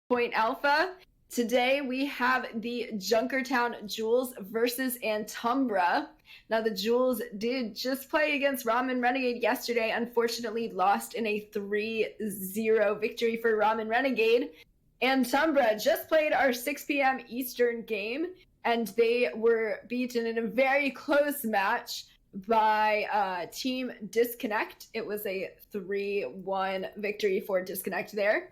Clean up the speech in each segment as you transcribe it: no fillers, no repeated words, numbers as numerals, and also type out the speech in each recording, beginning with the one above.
Point Alpha. Today we have the Junkertown Jewels versus Antumbra. Now the Jewels did just play against Ramen Renegade yesterday, unfortunately lost in a 3-0 victory for Ramen Renegade. Antumbra just played our 6 p.m. Eastern game, and they were beaten in a very close match by Team Disconnect. It was a 3-1 victory for Disconnect there.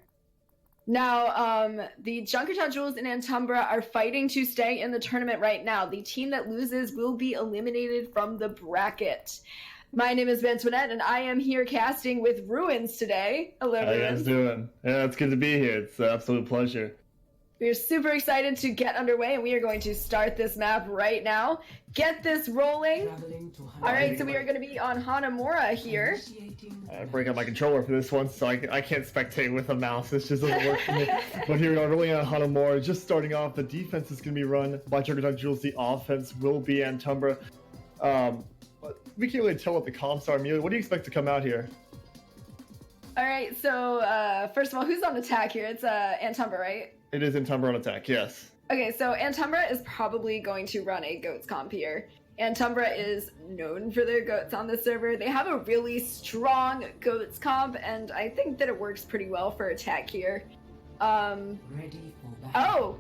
Now, the Junkertown Jewels and Antumbra are fighting to stay in the tournament right now. The team that loses will be eliminated from the bracket. My name is Bantoinette, and I am here casting with Ruins today. Hello, Ruins. How you guys doing? Yeah, it's good to be here. It's an absolute pleasure. We're super excited to get underway, and we are going to start this map right now. Get this rolling. All right, so we are going to be on Hanamura here. I break out my controller for this one, so I can't spectate with a mouse. This just doesn't work for me. But here we are, rolling on Hanamura. Just starting off, the defense is going to be run by Junkertown Jewels. The offense will be Antumbra. But we can't really tell what the comps are. Amelia, what do you expect to come out here? All right, so first of all, who's on attack here? It's Antumbra, right? It is Antumbra on attack, yes. Okay, so Antumbra is probably going to run a goats comp here. Antumbra is known for their goats on the server. They have a really strong goats comp, and I think that it works pretty well for attack here. Ready for battle.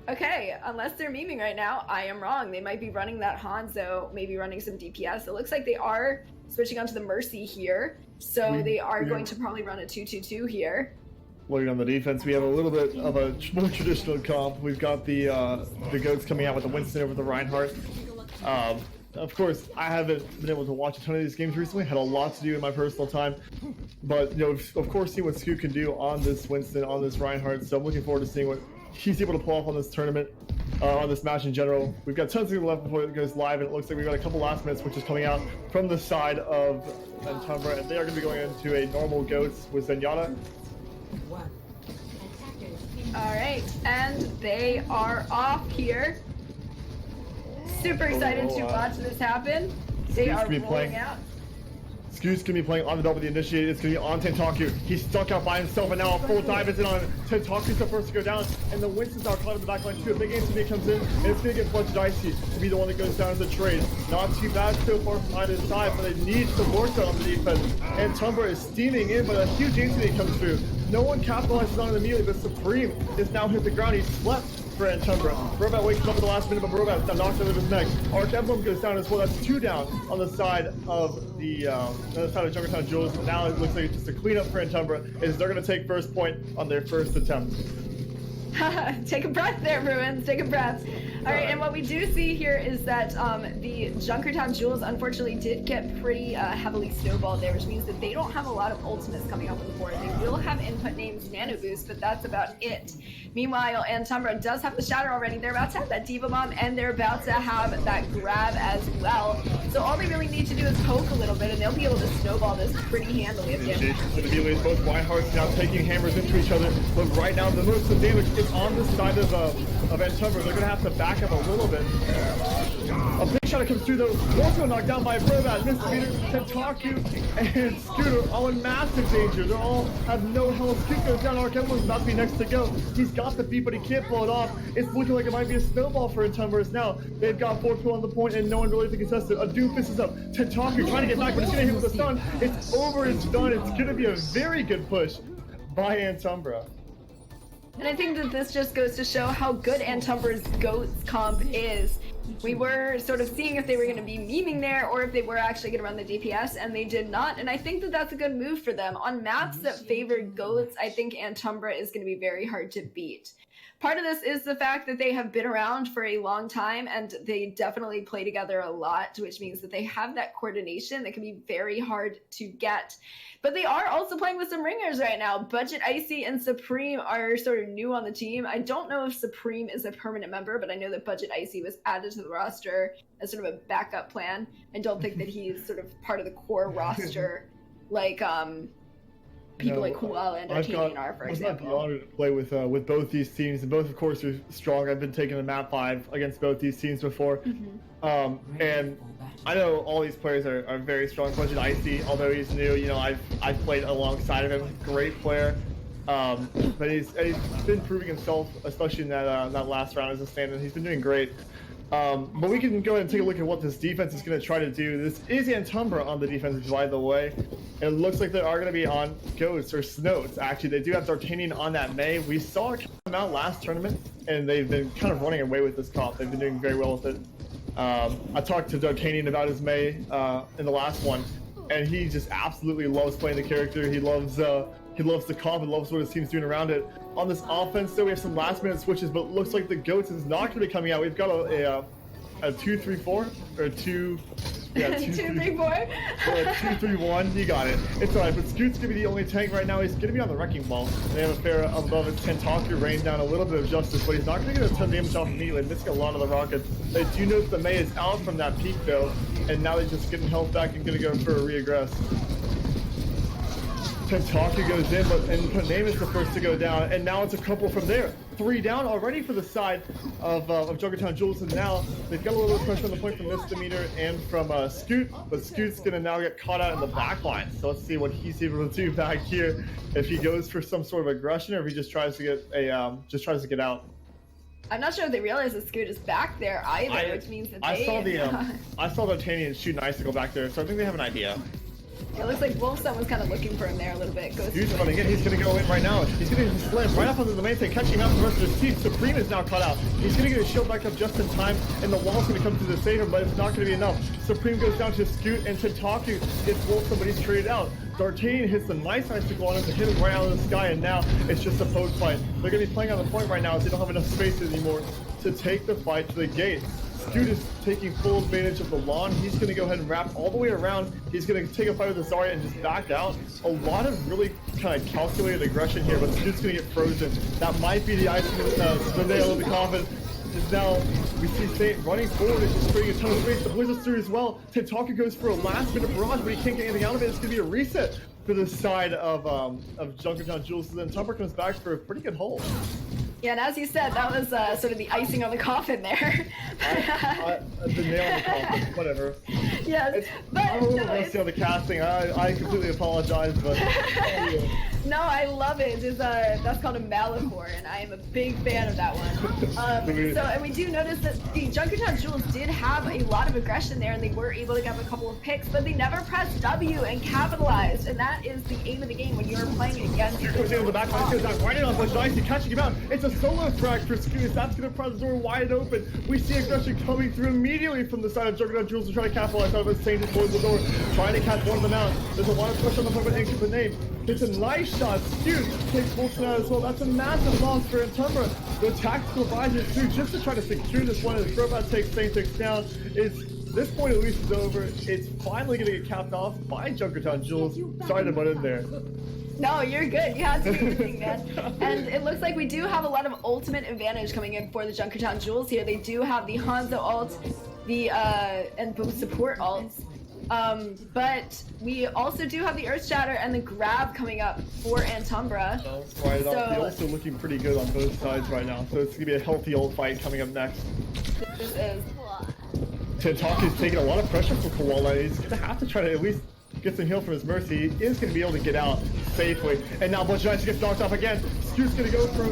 Oh, okay. Unless they're memeing right now, I am wrong. They might be running that Hanzo, maybe running some DPS. It looks like they are switching onto the Mercy here, so they are going to probably run a 2-2-2 here. Looking on the defense, we have a little bit of a more traditional comp. We've got the goats coming out with the Winston over the Reinhardt. Of course, I haven't been able to watch a ton of these games recently. Had a lot to do in my personal time, but you know, of course, see what Scoot can do on this Winston, on this Reinhardt. So I'm looking forward to seeing what he's able to pull off on this tournament, on this match in general. We've got tons of left before it goes live, and it looks like we've got a couple last minutes, which is coming out from the side of Antumbra, and they are going to be going into a normal goats with Zenyatta. All right, and they are off here. Super excited to watch this happen. They are rolling out. Scoot's gonna be playing on the double with the initiate. It's gonna be on Tentaku. He's stuck out by himself, and now a full dive is in on Tentaku's the first to go down, and the Winston's now caught in the back line too. A big ACB comes in, and it's gonna get Fletch Dicey to be the one that goes down as a trade. Not too bad so far from either side, but they need some work done on the defense. And Antumbra is steaming in, but a huge ACB comes through. No one capitalizes on it immediately, but Supreme is now hit the ground. He slept for Antumbra. Brobat wakes up at the last minute, but Brobat now knocks out of his neck. Arch Emblem goes down as well. That's 2 down on the side of the other side of Junkertown Jewels. Now it looks like it's just a cleanup for Antumbra, as they're going to take first point on their first attempt. Take a breath there, Ruins. Take a breath. All right, and what we do see here is that the Junkertown Jewels unfortunately did get pretty heavily snowballed there, which means that they don't have a lot of ultimates coming up on the board. They will have input names Nano Boost, but that's about it. Meanwhile, Antumbra does have the Shatter already. They're about to have that Diva Bomb, and they're about to have that grab as well. So all they really need to do is poke a little bit, and they'll be able to snowball this pretty handily at the end. Both Reinhardts now taking hammers into each other, but right now the most of the damage is on the side of Antumbra. They're going to have to back back up a little bit. A big shot comes through though. Also knocked down by Brobat, Misdemeanor, Tentaku, and Scooter all in massive danger. They all have no health. Scoot goes down. Arkemo's about to be next to go. He's got the beat, but he can't pull it off. It's looking like it might be a snowball for Antumbra now. They've got 4 people on the point and no one really to contest it. A Doomfist is up. Tentaku trying to get back, but it's going to hit with a stun. It's over. It's done. It's going to be a very good push by Antumbra. And I think that this just goes to show how good Antumbra's Goats comp is. We were sort of seeing if they were going to be memeing there or if they were actually going to run the DPS, and they did not. And I think that that's a good move for them. On maps that favor Goats, I think Antumbra is going to be very hard to beat. Part of this is the fact that they have been around for a long time and they definitely play together a lot, which means that they have that coordination that can be very hard to get. But they are also playing with some ringers right now. Budget Icy and Supreme are sort of new on the team. I don't know if Supreme is a permanent member, but I know that Budget Icy was added to the roster as sort of a backup plan. I don't think that he's sort of part of the core roster like people like Koala and Arcadian are, for example. I've got the honor to play with both these teams, and both, of course, are strong. I've been taking the map 5 against both these teams before. And I know all these players are very strong. Budget Icy, although he's new, you know, I've played alongside of him. Great player. But he's been proving himself, especially in that last round as a stand-in. He's been doing great. But we can go ahead and take a look at what this defense is going to try to do. This is Antumbra on the defense, by the way. It looks like they are going to be on Ghosts or Snows. Actually, they do have D'Artagnan on that May. We saw it come out last tournament, and they've been kind of running away with this comp. They've been doing very well with it. I talked to D'Artagnan about his May in the last one, and he just absolutely loves playing the character. He loves the comp and loves what his team's doing around it. On this offense, though, we have some last-minute switches, but it looks like the Goats is not going to be coming out. We've got a 2-3-4 or a 2. Yeah, 2-3-4. 2-3-1. You got it. It's alright, but Scoot's gonna be the only tank right now. He's gonna be on the wrecking ball. They have a fair above his Tentaku rain down a little bit of justice, but he's not gonna get a ton of damage off immediately, missing a lot of the rockets. They do notice the May is out from that peak though, and now they're just getting health back and gonna go for a reaggress. Tentaku goes in, and Paname is the first to go down, and now it's a couple from there. 3 down already for the side of Junkertown Jules, and now they've got a little pressure on the point from Misdemeanor and from Scoot, but Scoot's gonna now get caught out in the back line. So let's see what he's able to do back here. If he goes for some sort of aggression, or if he just tries to get out. I'm not sure if they realize that Scoot is back there either, which means that I saw the D'Artagnan shoot an icicle back there, so I think they have an idea. It looks like Wolfson was kind of looking for him there a little bit. He's running in. He's going to go in right now. He's going to slam right up onto the main thing, catching him out from the rest of his team. Supreme is now cut out. He's going to get his shield back up just in time, and the wall's going to come through the save him, but it's not going to be enough. Supreme goes down to Scoot, and Tentaku gets Wolfson, but he's traded out. D'Artagnan hits the nice icicle on him to hit him right out of the sky, and now it's just a poke fight. They're going to be playing on the point right now as they don't have enough space anymore to take the fight to the gate. Scoot is taking full advantage of the lawn. He's going to go ahead and wrap all the way around. He's going to take a fight with the Zarya and just back out. A lot of really kind of calculated aggression here, but Scoot's going to get frozen. That might be the icing, the nail of the coffin. Just now, we see Saint running forward and just creating a ton of space. The Blizzard's through as well. Tentaku goes for a last-minute barrage, but he can't get anything out of it. It's going to be a reset for the side of Junkertown Jules. So then Antumbra comes back for a pretty good hold. Yeah, and as you said, that was sort of the icing on the coffin there. The nail on the coffin, whatever. Yes, but I'm a little rusty on the casting. I completely apologize, but no, I love it. That's called a Malachor, and I am a big fan of that one. And we do notice that the Junkertown Jules did have a lot of aggression there, and they were able to get a couple of picks, but they never pressed W and capitalized, and that is the aim of the game when you're playing against. He goes in on the back line, goes out right in on Bush Icy, catching him out. It's a solo frag for Scoot. That's going to pry the door wide open. We see aggression coming through immediately from the side of Junkertown Jules to try to capitalize out of it. Saint just closes the door, trying to catch one of them out. There's a lot of pressure on the point, but Ink the name. It's a nice shot. Scoot takes Wolfson out as well. That's a massive loss for Antumbra. The tactical advisor through just to try to secure this one as Robot takes Saint takes down. This point at least is over. It's finally going to get capped off by Junkertown Jules. Sorry to butt in there. No, you're good. You had to do your thing, man. And it looks like we do have a lot of ultimate advantage coming in for the Junkertown Jules here. They do have the Hanzo ult, and both support ults. But we also do have the Earth Shatter and the grab coming up for Antumbra. Right off. They're also looking pretty good on both sides right now, so it's gonna be a healthy old fight coming up next. This is. Tentaku's taking a lot of pressure for Koala. He's gonna have to try to at least get some heal from his mercy. He is gonna be able to get out safely. And now Bantoinette gets knocked off again. Scoot's gonna go for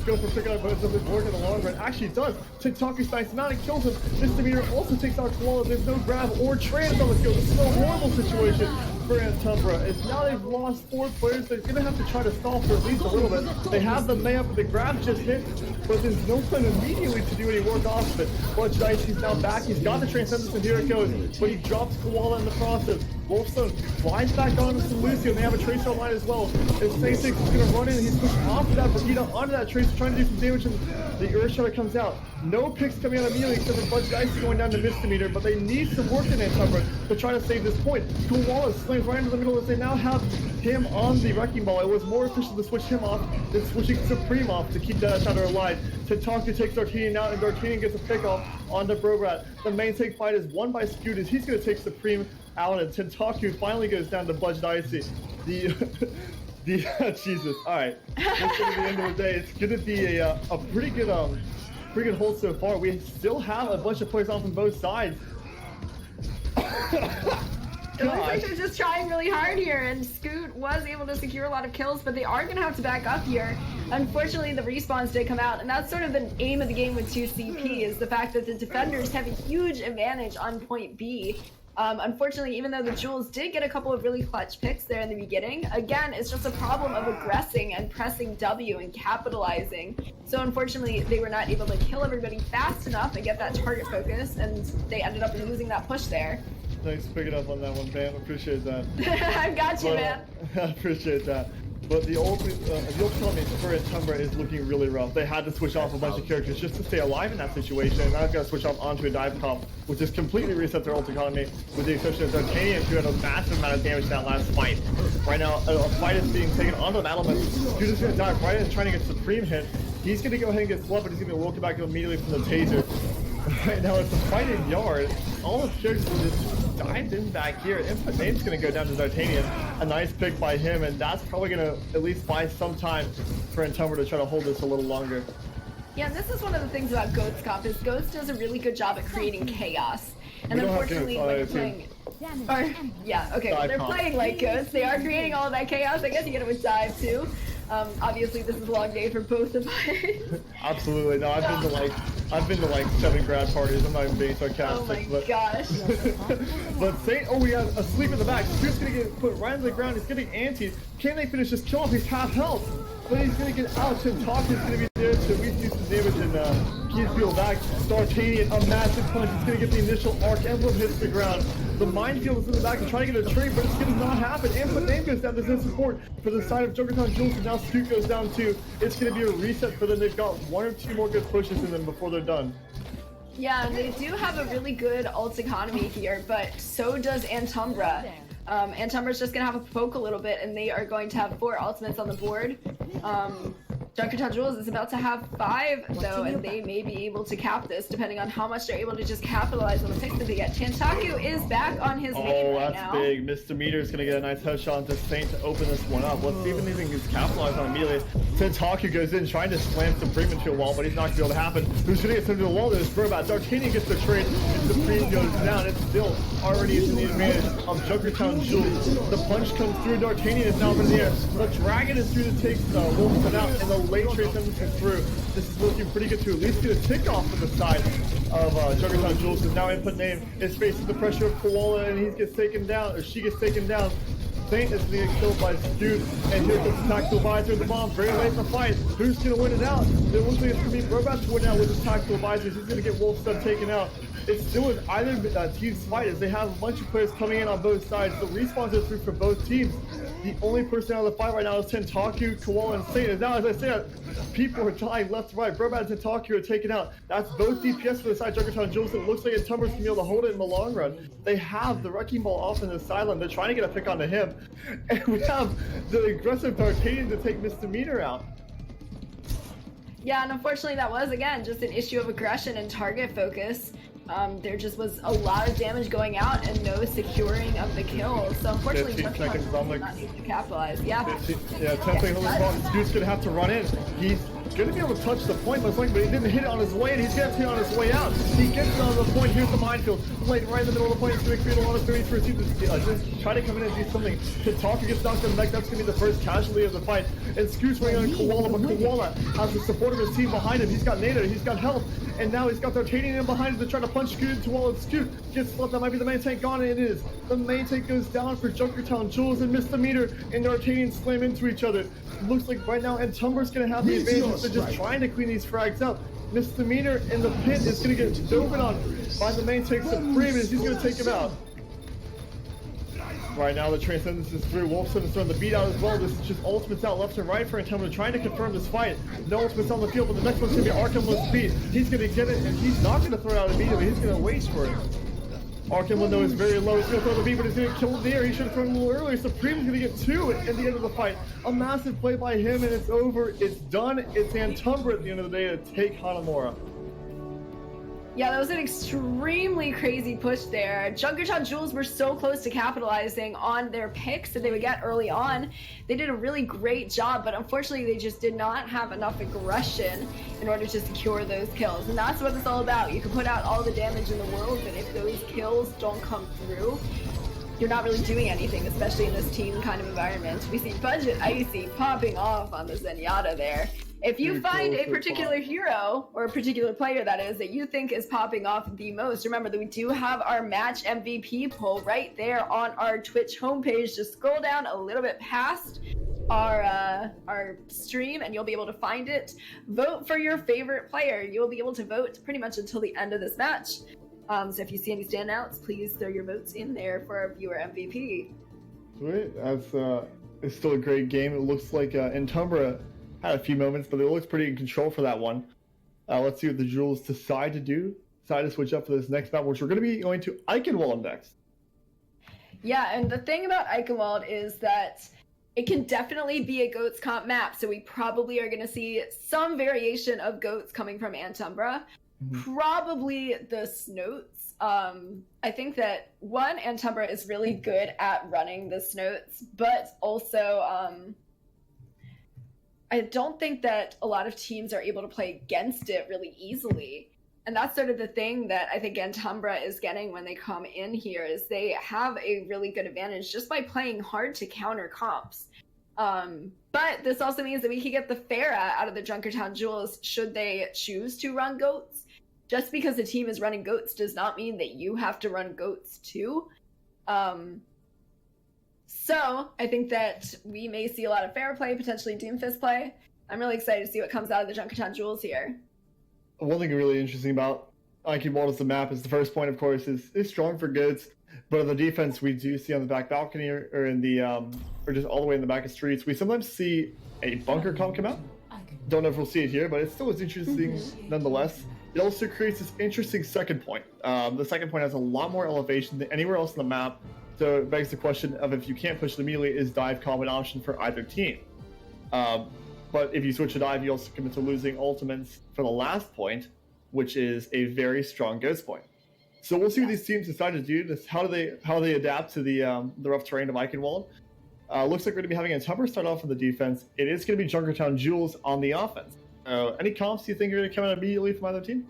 picking up most of his work in the long run. Actually does. Tentaku's nice amount and kills him. Misdemeanor also takes out Koala. There's no grab or trans on the kill. This is a horrible situation for Antumbra. It's now they've lost 4 players. They're gonna have to try to stall for at least a little bit. They have the mayup, but the grab just hit, but there's no plan immediately to do any work off of it. But he's now back. He's got the Transcendence, and here it goes. But he drops Koala in the process. Wolfstone flies back on to Lucio, and they have a Tracer online as well. And Satan is going to run in, and he's pushed off of that Vegeta onto that Tracer, trying to do some damage, and the Earth Shatter comes out. No picks coming out immediately, except for Budge Dice going down to Misdemeanor, but they need some work in Antumbra to try to save this point. Koala slams right into the middle as they now have him on the Wrecking Ball. It was more efficient to switch him off than switching Supreme off to keep that Shatter alive. Tentaku takes D'Artagnan out, and D'Artagnan gets a pick off onto Brobrat. The main take fight is won by Scoot as he's going to take Supreme out, and Tentaku finally goes down to Budge Dicey. Jesus. All right. This is the end of the day. It's going to be a pretty good hold so far. We still have a bunch of players on from both sides. It looks like they're just trying really hard here, and Scoot was able to secure a lot of kills, but they are going to have to back up here. Unfortunately, the respawns did come out, and that's sort of the aim of the game with 2CP, is the fact that the defenders have a huge advantage on point B. Unfortunately, even though the Jules did get a couple of really clutch picks there in the beginning, again, it's just a problem of aggressing and pressing W and capitalizing. So unfortunately, they were not able to kill everybody fast enough and get that target focus, and they ended up losing that push there. Thanks for picking up on that one, Pam. Appreciate that. I've got you, man. I appreciate that. But the ultimate for Antumbra is looking really rough. They had to switch off a bunch of characters just to stay alive in that situation, and now they've got to switch off onto a dive pop, which has completely reset their ult economy, with the exception of D'Artagnan, who had a massive amount of damage in that last fight. Right now, a fight is being taken onto the battlement. Dude is going to dive right in, trying to get Supreme hit. He's going to go ahead and get swept, but he's going to welcome back immediately from the taser. Right now, it's a fighting yard. All the characters just dived in back here. Input name's going to go down to D'Artagnan. A nice pick by him, and that's probably going to at least buy some time for Antumbra to try to hold this a little longer. Yeah, and this is one of the things about Goat's comp, is Goats does a really good job at creating chaos. And unfortunately, when you're playing... yeah, okay, when they're playing like Goats, they are creating all of that chaos. I guess you get it with Dive, too. Obviously, this is a long day for both of us. Absolutely. No, I've been to like 7 grad parties. I'm not even being sarcastic. Oh my but, gosh. But Saint, oh, we got a sleep in the back. Scoot's gonna get put right on the ground. He's getting anti. Can they finish this kill off? He's half health. But he's gonna get out. Tentaku's gonna be there to at least do some damage, and he's peeled back. D'Artagnan, a massive punch. He's gonna get the initial arc. Emblem hits the ground. The minefield is in the back and trying to get a trade, but it's gonna not happen. Input name goes down. There's no support for the side of Junkertown Jules, and now Scoot goes down too. It's gonna be a reset for them. They've got 1 or 2 more good pushes in them before they're done. Yeah, and they do have a really good ult economy here, but so does Antumbra. Antumbra's just gonna have a poke a little bit, and they are going to have 4 ultimates on the board. Junkertown Jules is about to have 5 though, and they may be able to cap this depending on how much they're able to just capitalize on the picks that they get. Tentaku is back on his main right now. Oh, that's big. Misdemeanor is going to get a nice headshot onto Saint to open this one up. Let's see if anything is capitalized on immediately. Tentaku goes in trying to slam Supreme into a wall, but he's not going to be able to happen. Who's going to get sent to the wall? There's Brobrat. D'Artagnan gets the trade, and Supreme goes down. It's still already in the advantage of Junkertown Jules. The punch comes through. D'Artagnan is now up in the air. The Dragon is through to take Wolfstone out, and the late trade comes through. This is looking pretty good to at least get a tick off to the side of Junkertown Jules, because now Input Name is facing the pressure of Koala, and he gets taken down, or she gets taken down. Saint is being killed by Scoot, and here comes Tactical Advisor, the bomb, very late in the fight. Who's going to win it out? It looks like it's going to be Brobrat to win out with his Tactical Advisors. He's going to get Wolfstone taken out. It's still in either team's fight, as they have a bunch of players coming in on both sides. The respawns are through for both teams. The only person out of the fight right now is Tentaku, Koala, and Saint. And now, as I said, people are dying left to right. Brobrat and Tentaku are taken out. That's both DPS for the side Junkertown Jules. It looks like Antumbra's going to be able to hold it in the long run. They have the Wrecking Ball off in the sideline. They're trying to get a pick onto him. And we have the aggressive D'Artagnan to take Misdemeanor out. Yeah, and unfortunately that was, again, just an issue of aggression and target focus. there just was a lot of damage going out and no securing of the kill. So unfortunately, 15 seconds on the... not able to capitalize. Yeah. 10 seconds on the clock. Scoot's gonna have to run in. He's gonna be able to touch the point most likely, but he didn't hit it on his way in. He's gonna hit it on his way out. He gets it on the point. Here's the minefield. Right in the middle of the point. It's gonna create a lot of space for his team to just try to come in and do something. Hitaka gets knocked on the neck. That's gonna be the first casualty of the fight. And Scoot's running on Koala, but Koala has the support of his team behind him. He's got Nada, he's got health, and now he's got the Titanium behind him to try to punch Scoot into wall. Scoot gets flipped. That might be the main tank gone, and it is. The main tank goes down for Junkertown. Jules and Misdemeanor and the Arcadian slam into each other. Looks like right now Antumbra's gonna have the advantage. They're just trying to clean these frags up. Misdemeanor in the pit is gonna get dove on by the main tank Supreme, and he's gonna take him out. Right now the Transcendence is through. Wolfson is throwing the beat out as well. This is just ultimates out left and right for Antumbra, trying to confirm this fight. No ultimates on the field, but the next one's gonna be Arkham's speed. He's gonna get it, and he's not gonna throw it out immediately. He's gonna wait for it. Arkham window is very low. He's gonna throw the beat, but he's gonna kill the air. He should have thrown it a little earlier. Supreme's gonna get two at the end of the fight. A massive play by him, and it's over. It's done. It's Antumbra at the end of the day to take Hanamura. Yeah, that was an extremely crazy push there. Junkertown Jules were so close to capitalizing on their picks that they would get early on. They did a really great job, but unfortunately they just did not have enough aggression in order to secure those kills. And that's what it's all about. You can put out all the damage in the world, but if those kills don't come through, you're not really doing anything, especially in this team kind of environment. We see Budget Icy popping off on the Zenyatta there. If you find a particular hero, or a particular player that is, that you think is popping off the most, remember that we do have our match MVP poll right there on our Twitch homepage. Just scroll down a little bit past our stream and you'll be able to find it. Vote for your favorite player. You'll be able to vote pretty much until the end of this match. So if you see any standouts, please throw your votes in there for our viewer MVP. Sweet. It's still a great game. It looks like Antumbra had a few moments, but it looks pretty in control for that one. Let's see what the Jewels decide to switch up for this next map, which we're going to be going to Eichenwald next. Yeah, and the thing about Eichenwald is that it can definitely be a Goats comp map, so we probably are going to see some variation of Goats coming from Antumbra. Probably the Snoats. I think that, one, Antumbra is really good at running the Snoats, but also I don't think that a lot of teams are able to play against it really easily. And that's sort of the thing that I think Antumbra is getting when they come in here, is they have a really good advantage just by playing hard to counter comps. But this also means that we can get the Pharah out of the Junkertown Jewels should they choose to run Goats. Just because the team is running Goats does not mean that you have to run Goats too. So I think that we may see a lot of Pharah play, potentially Doomfist play. I'm really excited to see what comes out of the Junkertown Jewels here. One thing really interesting about Eichenwald as the map is the first point, of course, is strong for Goats, but on the defense we do see on the back balcony or in the or just all the way in the back of streets, we sometimes see a bunker comp come out. Don't know if we'll see it here, but it still is interesting nonetheless. It also creates this interesting second point. The second point has a lot more elevation than anywhere else on the map. So it begs the question of, if you can't push it immediately, is dive comp an option for either team? But if you switch to dive, you also commit to losing ultimates for the last point, which is a very strong ghost point. So we'll see what these teams decide to do. How they adapt to the rough terrain of Eichenwald. Looks like we're going to be having Antumbra start off on the defense. It is going to be Junkertown Jewels on the offense. Any comps you think are going to come out immediately from either team?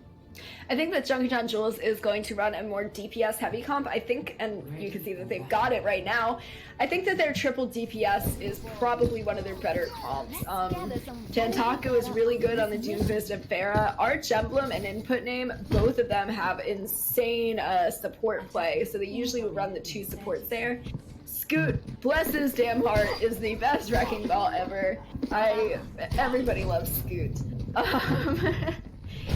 I think that Junkertown Jewels is going to run a more DPS heavy comp. I think, and you can see that they've got it right now, I think that their triple DPS is probably one of their better comps. Tantaku is really good on the Doomfist and Pharah. Arch Emblem and Input Name, both of them have insane support play, so they usually would run the two supports there. Scoot, bless his damn heart, is the best wrecking ball ever. Everybody loves Scoot.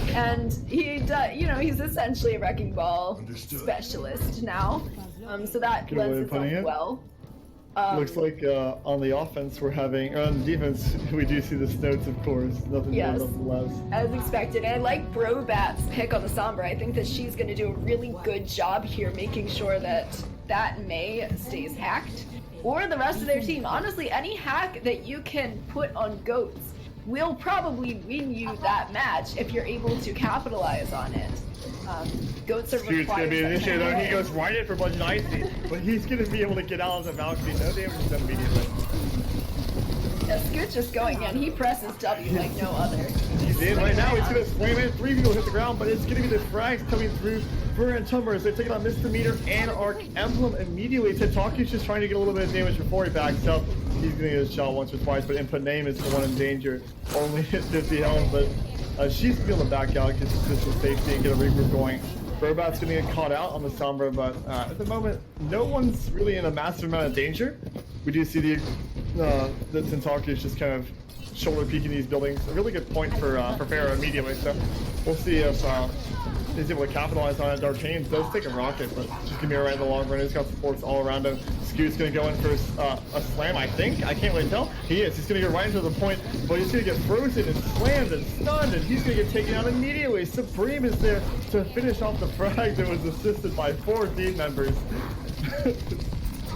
And he does, he's essentially a wrecking ball specialist now. So that lends itself well. Looks like on the offense we're having, or on the defense we do see the Snoats, of course. Nothing more, nothing less. As expected. And I like Brobat's pick on the Sombra. I think that she's going to do a really good job here making sure that May stays hacked, or the rest of their team. Honestly, any hack that you can put on Goats will probably win you that match if you're able to capitalize on it. Goats are Dude's gonna be required. initiated though. He goes right in for Budget Icy, but he's gonna be able to get out of the Valkyrie. No damage to them immediately. Yeah, Scoot's just going in. He presses W like no other. He's in right now. He's gonna slam in. 3 people hit the ground, but it's gonna be the frags coming through for Antumbra as they're taking on Misdemeanor and Arc Emblem immediately. Tentaku's just trying to get a little bit of damage before he backs up. He's gonna get a shot once or twice, but Input Name is the one in danger. Only hit 50 health, but she's gonna be able to back out, get some safety, and get a regroup going. Burbat's gonna get caught out on the Sombra, but at the moment, no one's really in a massive amount of danger. We do see the Tentaku is just kind of shoulder peeking these buildings. A really good point for Pharaoh immediately, so we'll see if he's able to capitalize on it. D'Artane's does take a rocket, but he's gonna be alright in the long run. He's got supports all around him. Scoot's gonna go in for a slam, I think. I can't really tell. He is. He's gonna get right into the point, but he's gonna get frozen and slammed and stunned, and he's gonna get taken out immediately. Supreme is there to finish off the frag that was assisted by 4 team members.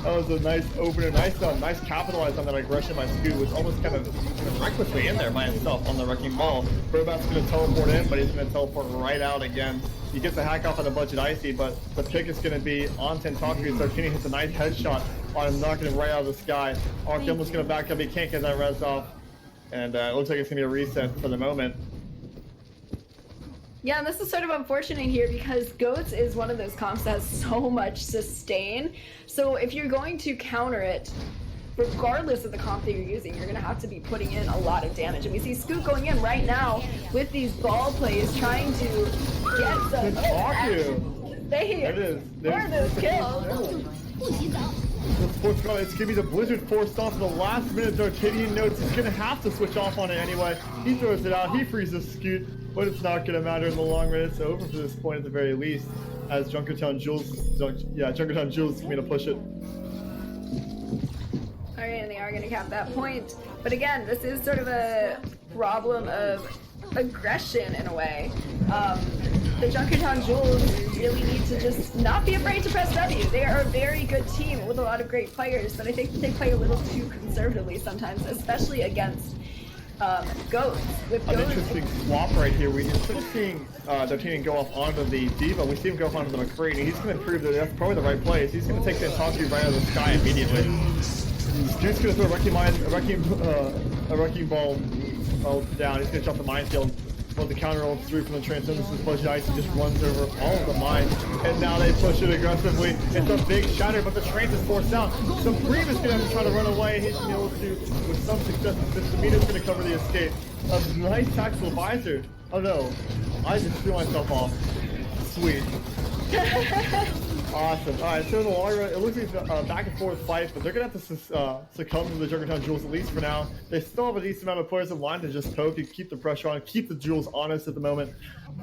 That was a nice opener, nice capitalize on that aggression by Scoot, was almost kind of recklessly in there by himself on the wrecking ball. Burbat's gonna teleport in, but he's gonna teleport right out again. He gets a hack off on the Budget Icy, but the pick is gonna be on Tentaku. Sartini hits a nice headshot on him, knocking him right out of the sky. Arc Emblem's gonna back up, he can't get that res off. And it looks like it's gonna be a reset for the moment. Yeah, and this is sort of unfortunate here because Goats is one of those comps that has so much sustain. So if you're going to counter it, regardless of the comp that you're using, you're going to have to be putting in a lot of damage. And we see Scoot going in right now with these ball plays, trying to get the... There it is. Where are those kills? It's gonna be the Blizzard forced off in the last minute. D'Artanian notes he's gonna have to switch off on it anyway. He throws it out, he freezes Scoot, but it's not gonna matter in the long run. It's over for this point at the very least, as Junkertown Jules is gonna push it. Alright, and they are gonna cap that point. But again, this is sort of a problem of aggression in a way. The Junkertown Jules really need to just not be afraid to press W. They are a very good team with a lot of great players, but I think they play a little too conservatively sometimes, especially against Goats. With An Goats, interesting swap right here. We instead of seeing D'Artanian go off onto the Diva, we see him go off onto the McCree, and he's going to prove that that's probably the right place. He's going to take Tentaku right out of the sky immediately. Dude's going to throw a wrecking ball down. He's going to jump the minefield. Well, the counter rolls through from the Transcendence. Budget Icy just runs over all of the mines, and now they push it aggressively. It's a big shatter, but the Trans is forced out. Supreme is going to have to try to run away. He's going to be able to, with some success, Misdemeanor's going to cover the escape. A nice tactical visor. Oh no, I just threw myself off. Sweet. Awesome. Alright, so in the long run, it looks like a back and forth fight, but they're going to have to succumb to the Junkertown Jules, at least for now. They still have a decent amount of players in line to just poke and keep the pressure on, keep the Jules honest at the moment.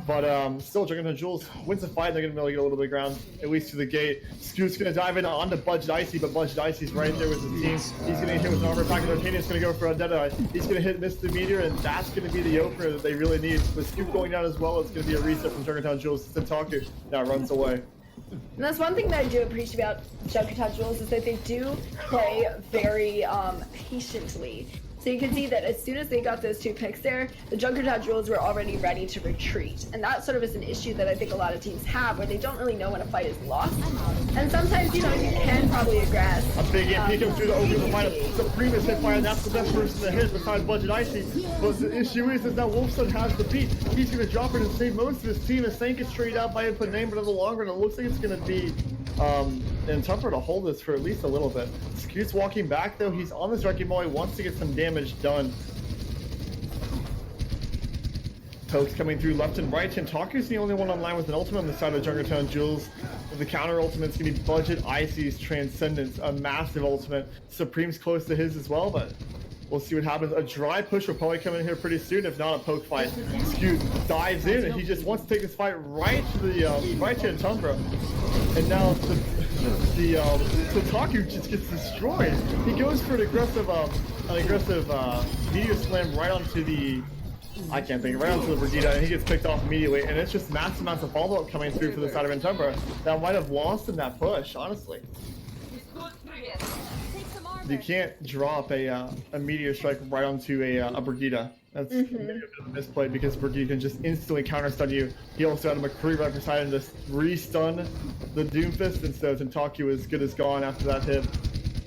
But still, Junkertown Jules wins the fight. They're going to be able to get a little bit of ground, at least to the gate. Scoot's going to dive in onto Budget Icy, but Budget Icy's right there with his team. He's going to hit with an armor pack, and D'Artanian's going to go for a Deadeye. He's going to hit Misdemeanor, and that's going to be the opener that they really need. With Scoot going down as well, it's going to be a reset from Junkertown Jules. Tentaku now runs away. and that's one thing that I do appreciate about Junkertown Jules is that they do play very patiently. So you can see that as soon as they got those 2 picks there, the Junkertown Jules were already ready to retreat. And that sort of is an issue that I think a lot of teams have, where they don't really know when a fight is lost. And sometimes, you know, you can probably aggress. A big MP comes through the opening fight. Supreme is hit fire, and that's the best person to hit besides Budget Icy. But the issue is that now Wolfson has the beat. He's going to drop it and save most of his team. The Sank is traded out by Input Name, but in the long run, it looks like it's going to be Antumbra to hold this for at least a little bit. Scoot's walking back, though. He's on this wrecking ball. He wants to get some damage done. Pokes coming through left and right. Tentaku's the only one online with an ultimate on the side of Junkertown Jules. The counter ultimate's gonna be Budget Icy's Transcendence, a massive ultimate. Supreme's close to his as well, but we'll see what happens. A dry push will probably come in here pretty soon, if not a poke fight. Scoot dives in, and he just wants to take this fight right to the right to Antumbra. And now the Tentaku just gets destroyed. He goes for an aggressive meteor slam right onto the right onto the Brigitte, and he gets picked off immediately. And it's just massive amounts of follow-up coming through for the side of Antumbra that might have lost him that push, honestly. You can't drop a meteor strike right onto a Brigida. That's maybe a bit of a misplay because Brigida can just instantly counter-stun you. He also had a McCree right beside him to re-stun the Doomfist, and so Tentaku is good as gone after that hit.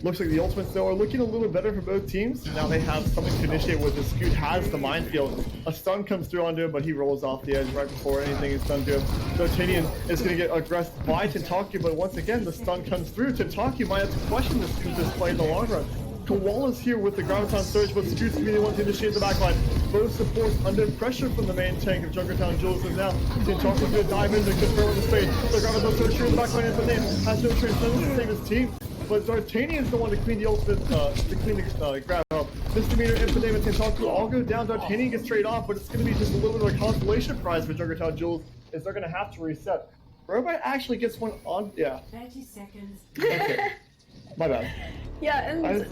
Looks like the ultimates, though, are looking a little better for both teams. Now they have something to initiate with the Scoot has the minefield. A stun comes through onto him, but he rolls off the edge right before anything is done to him. D'Artagnan is going to get aggressed by Tentaku, but once again, the stun comes through. Tentaku might have to question the Scoot's play in the long run. Koala's here with the Graviton Surge, but Scoot's going to be the one to initiate the backline. Both supports under pressure from the main tank of Junkertown Jules, and now Tentaku's going to dive in to confirm the space. The Graviton Surge here in the backline is the name. Has no chance to save his team. But D'Artagnan's the one to clean the ultimate, to clean the grab up. Misdemeanor, Infidem, and Tentaku all go down. D'Artagnan gets straight off, but it's going to be just a little bit of a consolation prize for Junkertown Jules, is they're going to have to reset. Robot actually gets one on, yeah. 30 seconds. Okay. My bad. Yeah, and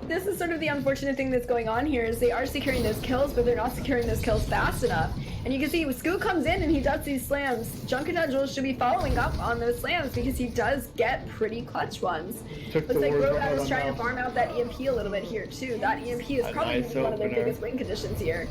this is sort of the unfortunate thing that's going on here is they are securing those kills, but they're not securing those kills fast enough. And you can see Scoot comes in and he does these slams. Junkertown Jules should be following up on those slams because he does get pretty clutch ones. Looks like Robot is trying to farm out that EMP a little bit here too. That EMP is probably one of their biggest win conditions here.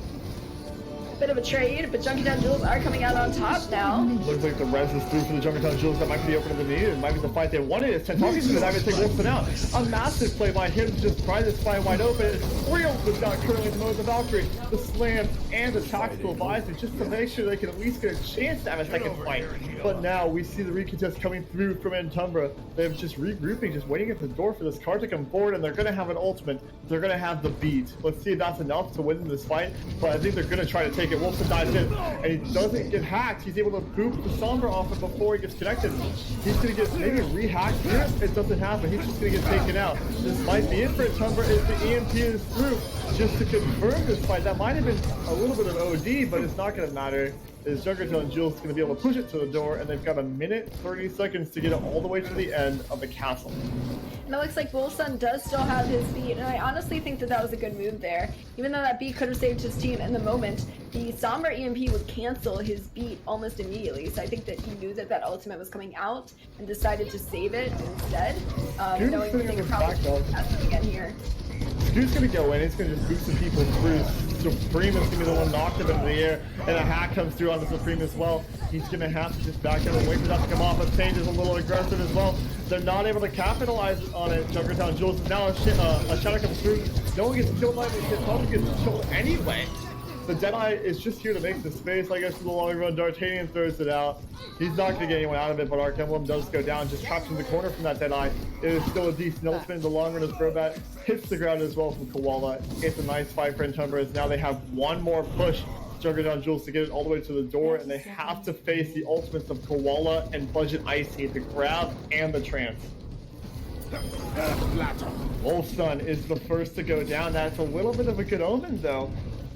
Bit of a trade, but Junkertown Jules are coming out on top now. Looks like the res is through for the Junkertown Jules. That might be the opener that they needed. It might be the fight they wanted. It's Tentaku's going to dive and take Wolfson out. A massive play by him to just pry this fight wide open. It's real without curling the mode of the Valkyrie, the slam, and the tactical advisor just to make sure they can at least get a chance to have a second fight. But now we see the recontest coming through from Antumbra. They're just regrouping, just waiting at the door for this card to come forward, and they're going to have an ultimate. They're going to have the beat. Let's see if that's enough to win this fight, but I think they're going to try to take it. Wolfson dives in, and he doesn't get hacked. He's able to boop the Sombra off him before he gets connected. He's going to get maybe re-hacked here. It doesn't happen. He's just going to get taken out. This might be it for Antumbra if the EMP is through. Just to confirm this fight, that might have been a little bit of OD, but it's not going to matter. Is Junkertown Jules going to be able to push it to the door, and they've got a minute 30 seconds to get it all the way to the end of the castle. And it looks like Wolfson does still have his beat, and I honestly think that that was a good move there. Even though that beat could have saved his team in the moment, the Sombra EMP would cancel his beat almost immediately, so I think that he knew that that ultimate was coming out and decided to save it instead, knowing that they could probably test it again here. Scoot's gonna go in, he's gonna just boot some people through. Supreme is gonna be the one knocked up into the air, and a hack comes through on the Supreme as well. He's gonna have to just back up and wait for that to come off. But Sage is a little aggressive as well. They're not able to capitalize on it. Junkertown Jules is now a shadow comes through. No one gets killed by it, but probably gets killed anyway. The Deadeye is just here to make the space, I guess, for the long run. D'Artagnan throws it out. He's not going to get anyone out of it, but Arc Emblem does go down, just trapped in the corner from that Deadeye. It is still a decent ultimate in the long run as Brobat hits the ground as well from Koala. It's a nice fight for Antumbra as now they have one more push. Junkertown Jules to get it all the way to the door, and they have to face the ultimates of Koala and Budget Icy, the grab and the trance. Wolfson is the first to go down. That's a little bit of a good omen, though,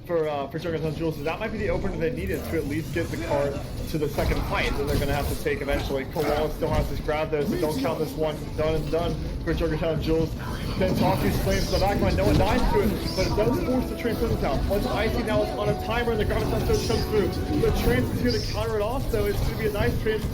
for Junkertown Jules. So that might be the opener they needed to at least get the card to the second fight that they're going to have to take eventually. Koala still has his grab there, so don't count this one. Done and done for Junkertown Jules. Tentaku slams the back line. No one dies to it, but it does force the Trance out. Once Icy now is on a timer and the Graviton Surge comes through. The Trance is here to counter it off, so it's going to be a nice Trance.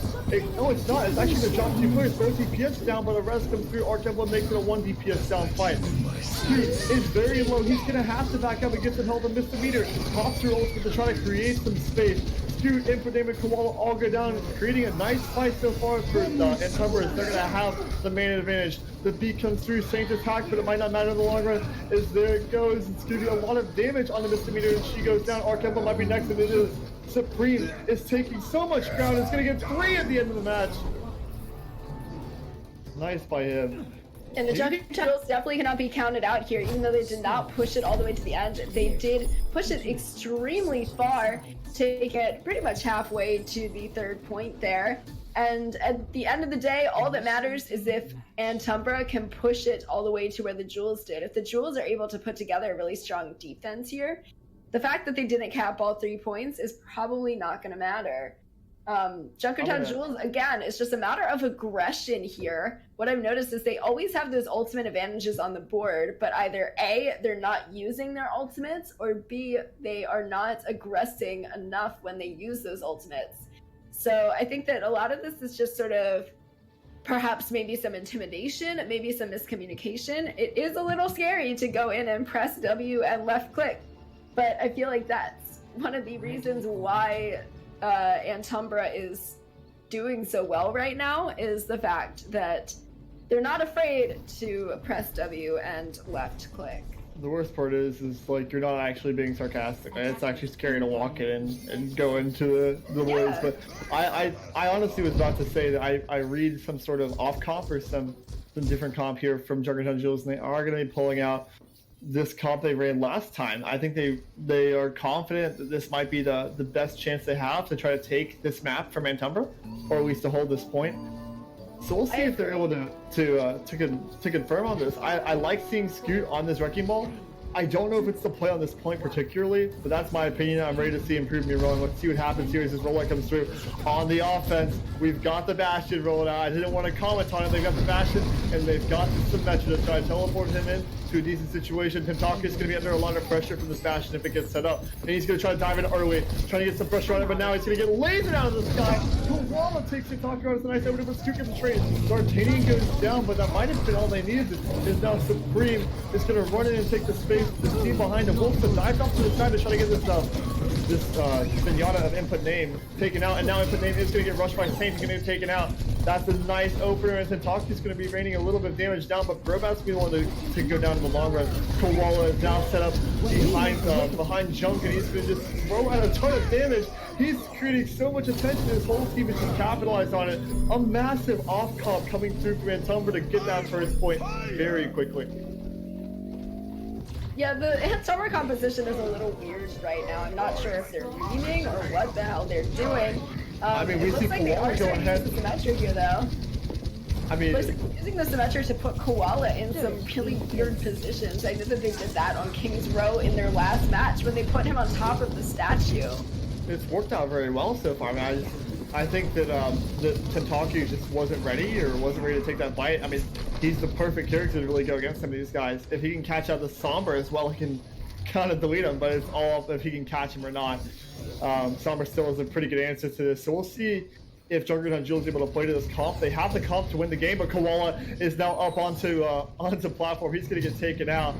No, it's not. It's actually going to drop 2 players. Both DPS down, but the rest comes through. Arc Emblem makes it a 1 DPS down fight. Scoot is very low. He's going to have to back up and get some help and miss the meter. Pops through ultimate to try to create some space. Scoot, Infidem, and Koala all go down, creating a nice fight so far for Antumbra. They're going to have the main advantage. The beat comes through, Saint attack, but it might not matter in the long run. As there it goes, it's going to be a lot of damage on the misdemeanor, and she goes down. Arc Emblem might be next, and it is. Supreme is taking so much ground, it's going to get 3 at the end of the match. Nice by him. And the Junkertown definitely cannot be counted out here, even though they did not push it all the way to the end. They did push it extremely far, take it pretty much halfway to the 3rd point there. And at the end of the day, all that matters is if Antumbra can push it all the way to where the Jewels did. If the Jewels are able to put together a really strong defense here, the fact that they didn't cap all 3 points is probably not going to matter. Junkertown Jules, again, it's just a matter of aggression here. What I've noticed is they always have those ultimate advantages on the board, but either A, they're not using their ultimates, or B, they are not aggressing enough when they use those ultimates. So I think that a lot of this is just sort of perhaps maybe some intimidation, maybe some miscommunication. It is a little scary to go in and press W and left click, but I feel like that's one of the reasons why Antumbra is doing so well right now, is the fact that they're not afraid to press W and left click. The worst part is like you're not actually being sarcastic. Right? It's actually scary to walk in and go into the woods. But I honestly was about to say that I read some sort of off comp or some different comp here from Junkertown Jules, and they are going to be pulling out this comp they ran last time. I think they are confident that this might be the best chance they have to try to take this map from Antumbra, or at least to hold this point. So we'll see if they're able to confirm on this. I like seeing Scoot on this wrecking ball. I don't know if it's the play on this point particularly, but that's my opinion. I'm ready to see him prove me wrong. Let's see what happens here as this rollout comes through. On the offense, we've got the Bastion rolling out. I didn't want to comment on it. They've got the Bastion, and they've got the Symmetra to try to teleport him in to a decent situation. Tentaku is going to be under a lot of pressure from this Bastion if it gets set up. And he's going to try to dive in early, trying to get some pressure on it, but now he's going to get lasered out of the sky. Koala takes Tentaku out. It's a nice opening, but Scoot gets the trade. D'Artagnan goes down, but that might have been all they needed. Is now Supreme is going to run in and take the space. The team behind him. Wolfson dives off to the side to try to get this Zenyatta of Input Name taken out, and now Input Name is going to get rushed by Saint. He's going to get taken out. That's a nice opener, and Tentaku's going to be raining a little bit of damage down, but Brobat's going to be the one to go down in the long run. Koala is now set up behind Junk, and he's going to just throw out a ton of damage. He's creating so much attention, his whole team is just capitalized on it. A massive off comp coming through from Antumbra to get that first point very quickly. Yeah, the Antumbra composition is a little weird right now. I'm not sure if they're reaming or what the hell they're doing. I mean, we see Koala go ahead. The Symmetra here, though. I mean, using the Symmetra to put Koala in some really weird positions. I know that they did that on King's Row in their last match when they put him on top of the statue. It's worked out very well so far. I mean, I think that Tentaku just wasn't ready to take that bite. I mean, he's the perfect character to really go against some of these guys. If he can catch out the Sombra as well, he can kind of delete him, but it's all up if he can catch him or not. Sombra still is a pretty good answer to this, so we'll see if Junkertown Jules is able to play to this comp. They have the comp to win the game, but Koala is now up onto platform. He's going to get taken out.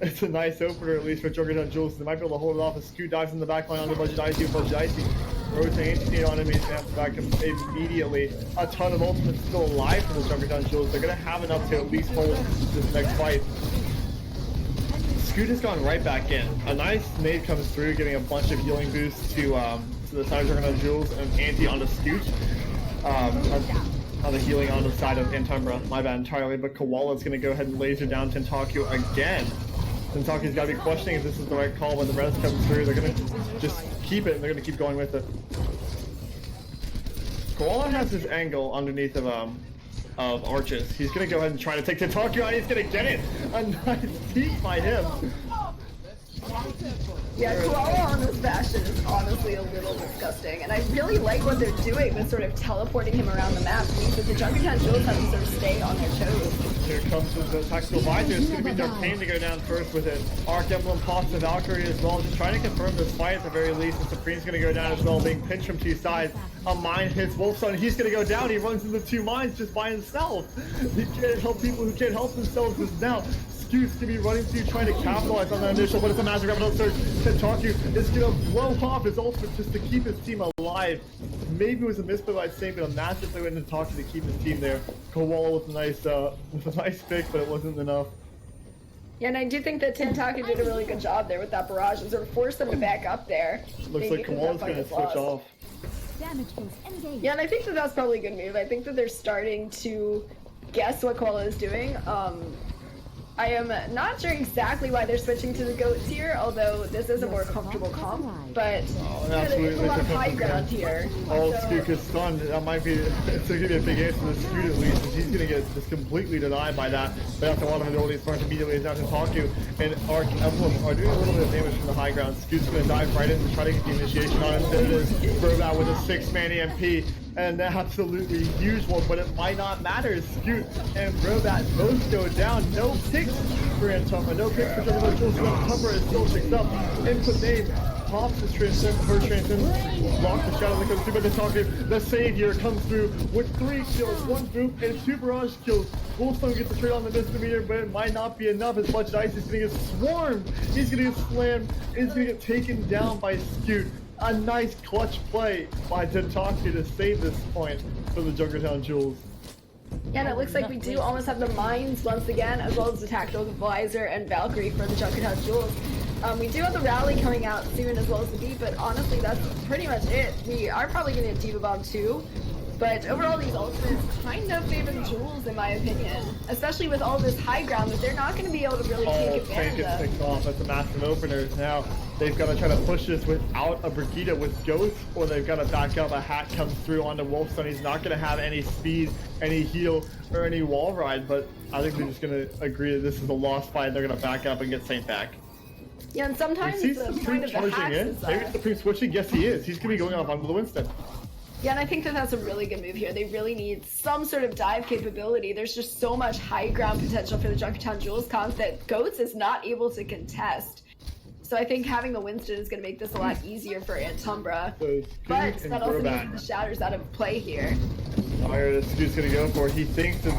It's a nice opener, at least for Junkertown Jules. They might be able to hold it off as Scoot dives in the back line on the Budget Icy. Rotate on him, he's going to have to back him immediately. A ton of ultimates still alive for the Junkertown Jules. They're going to have enough to at least hold this next fight. Scoot has gone right back in. A nice nade comes through, giving a bunch of healing boosts to the side of Junkertown Jules and anti onto Scoot. On the healing on the side of Antumbra, my bad entirely, but Koala's going to go ahead and laser down Tentaku again. Tentaku's got to be questioning if this is the right call when the res comes through. They're going to just keep it, and they're going to keep going with it. Koala has his angle underneath of arches. He's going to go ahead and try to take Tentaku out. He's going to get it. A nice peek by him. Yeah, Koala on this Bastion is honestly a little disgusting, and I really like what they're doing with sort of teleporting him around the map. It means that the Junkertown Jules have to sort of stay on their toes. Here comes the tactical visor. It's going to be D'Artagnan to go down first with it. Arc Emblem pops the Valkyrie as well, just trying to confirm this fight at the very least, and Supreme's going to go down as well, being pinched from two sides. A mine hits Wolfson. He's going to go down. He runs into two mines just by himself. He can't help people who can't help themselves as now. Scoot's gonna be running through trying to capitalize on that initial, but it's a massive rapid surge. Tentaku is gonna blow off his ultimate just to keep his team alive. Maybe it was a misplay by Saint, but a massive play with Tentaku to keep his team there. Koala with a nice pick, but it wasn't enough. Yeah, and I do think that Tentaku did a really good job there with that barrage and sort of forced them to back up there. Looks like Koala's gonna switch off. Yeah, and I think that that's probably a good move. I think that they're starting to guess what Koala is doing. I am not sure exactly why they're switching to the goats here, although this is a more comfortable comp, but there's a lot of high ground here. Oh, Scoot is stunned. That might be, it's going to be a big answer to Scoot at least, as he's going to get just completely denied by that. They have to want him to ability sparks immediately as down to Tentaku, and Arc Emblem are doing a little bit of damage from the high ground. Scoot's going to dive right in and try to get the initiation on him. There it is, Robot with a 6-man EMP. And absolutely huge one, but it might not matter. Scoot and Brobat both go down. No picks for Antumbra. No picks for Junkertown Jules. Antumbra is still picked up. Input Name pops his transcend, her transcend, blocks the shadow that comes through, but the Taku, the savior, comes through with 3 kills, 1 boop, and 2 barrage kills. Wolfstone gets the trade on the misdemeanor, but it might not be enough as Budget Ice is gonna get swarmed. He's gonna get slammed, he's gonna get taken down by Scoot. A nice clutch play by Tentaku to save this point for the Junkertown Jewels. Yeah, and it looks like we do almost have the mines once again, as well as the Tactical Visor and Valkyrie for the Junkertown Jewels. We do have the rally coming out soon, as well as the beat, but honestly, that's pretty much it. We are probably going to get Diva Bomb too, but overall, these ultimates kind of favor the Jewels, in my opinion. Especially with all this high ground that they're not going to be able to really take advantage of. Takes off. That's a massive opener. Now, they've got to try to push this without a Brigitte with Ghost, or they've got to back up. A hat comes through onto Wolfstone. He's not going to have any speed, any heal, or any wall ride, but I think they're just going to agree that this is a lost fight. They're going to back up and get Saint back. Yeah, and sometimes the point of the hacks is Maybe it's Supreme switching. Yes, he is. He's going to be going off onto the Winston. Yeah, and I think that that's a really good move here. They really need some sort of dive capability. There's just so much high ground potential for the Junkertown Jewels comp that Goats is not able to contest. So I think having the Winston is going to make this a lot easier for Antumbra. But that also means the Shatter's out of play here. Alright, this dude's going to go for it. He thinks that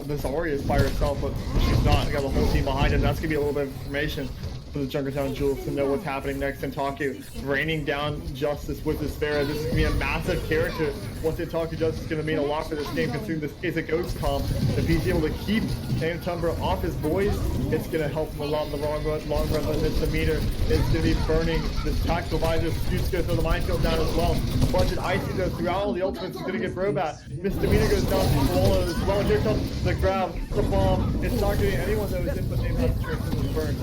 this Ori is by herself, but she's not. They got the whole team behind him. That's going to be a little bit of information for the Junkertown Jewels to know what's happening next. And Taku raining down Justice with his Sparrow. This is going to be a massive character. What Taku does is going to mean a lot for this game, considering this is a Ghost comp. If he's able to keep Antumbra off his boys, it's going to help him a lot in the long run. The misdemeanor is going to be burning this Tactical Visor. Scoot's going to throw the minefield down as well. Budget Icy though, throughout all the ultimates, is going to get Brobat. Misdemeanor goes down to Koala as well. Here comes the grab, the bomb. It's not getting anyone that was in, but they have to transcend this burn.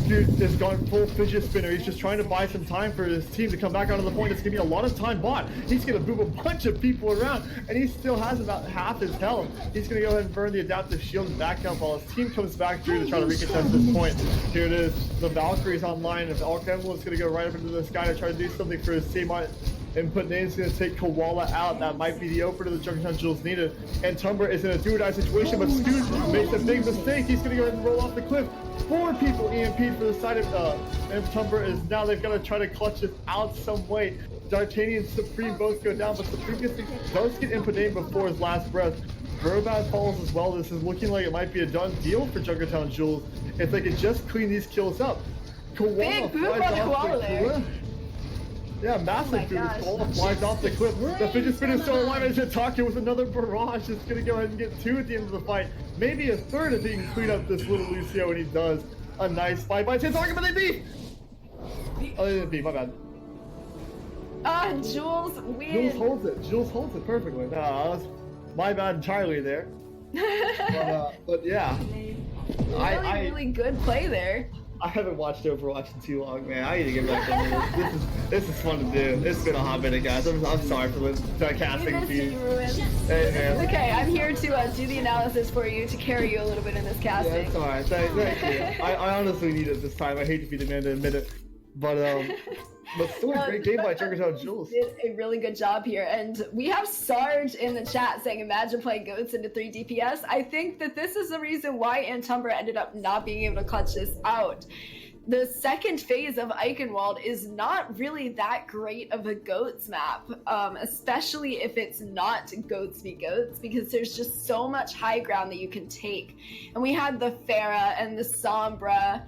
Dude has gone full fidget spinner. He's just trying to buy some time for his team to come back onto the point. It's gonna be a lot of time bought. He's gonna move a bunch of people around, and he still has about half his health. He's gonna go ahead and burn the adaptive shield and back up while his team comes back through to try to recontest this point. Here it is. The Valkyrie's online. If Alk Emblem's gonna go right up into the sky to try to do something for his team. Input name's gonna take Koala out. That might be the opener the Junkertown Jewels needed. And Antumbra is in a do-or-die situation, but Scoot makes a big mistake. He's gonna go ahead and roll off the cliff. 4 people EMP'd for the side of Antumbra is now they've got to try to clutch this out some way. D'Artagnan and Supreme both go down, but Supreme does get input name before his last breath. Verbat falls as well. This is looking like it might be a done deal for Junkertown Jewels if they could just clean these kills up. Koala big boop on the Koala there. Yeah, massive boost. Koala flies off the cliff. The fidget spinner is still alive as Taku with another barrage. It's going to go ahead and get 2 at the end of the fight. Maybe a 3rd if he can clean up this little Lucio, and he does. A nice fight by Taku, but they beat! Oh, they didn't beat, my bad. Jules wins. Jules holds it. Jules holds it perfectly. No, that was my bad entirely there. But yeah. Really good play there. I haven't watched Overwatch in too long, man. I need to get back into this. This is fun to do. It's been a hot minute, guys. I'm sorry for the casting feed. Hey, man. It's okay. I'm here to do the analysis for you, to carry you a little bit in this casting. Yeah, it's alright. Thank you. I honestly need it this time. I hate to be the man to admit it. But still a great game by Junkertown Jewels. Did a really good job here, and we have Sarge in the chat saying, "Imagine playing Goats into 3 DPS." I think that this is the reason why Antumbra ended up not being able to clutch this out. The second phase of Eichenwald is not really that great of a Goats map, especially if it's not Goats v Goats, because there's just so much high ground that you can take. And we had the Pharah and the Sombra,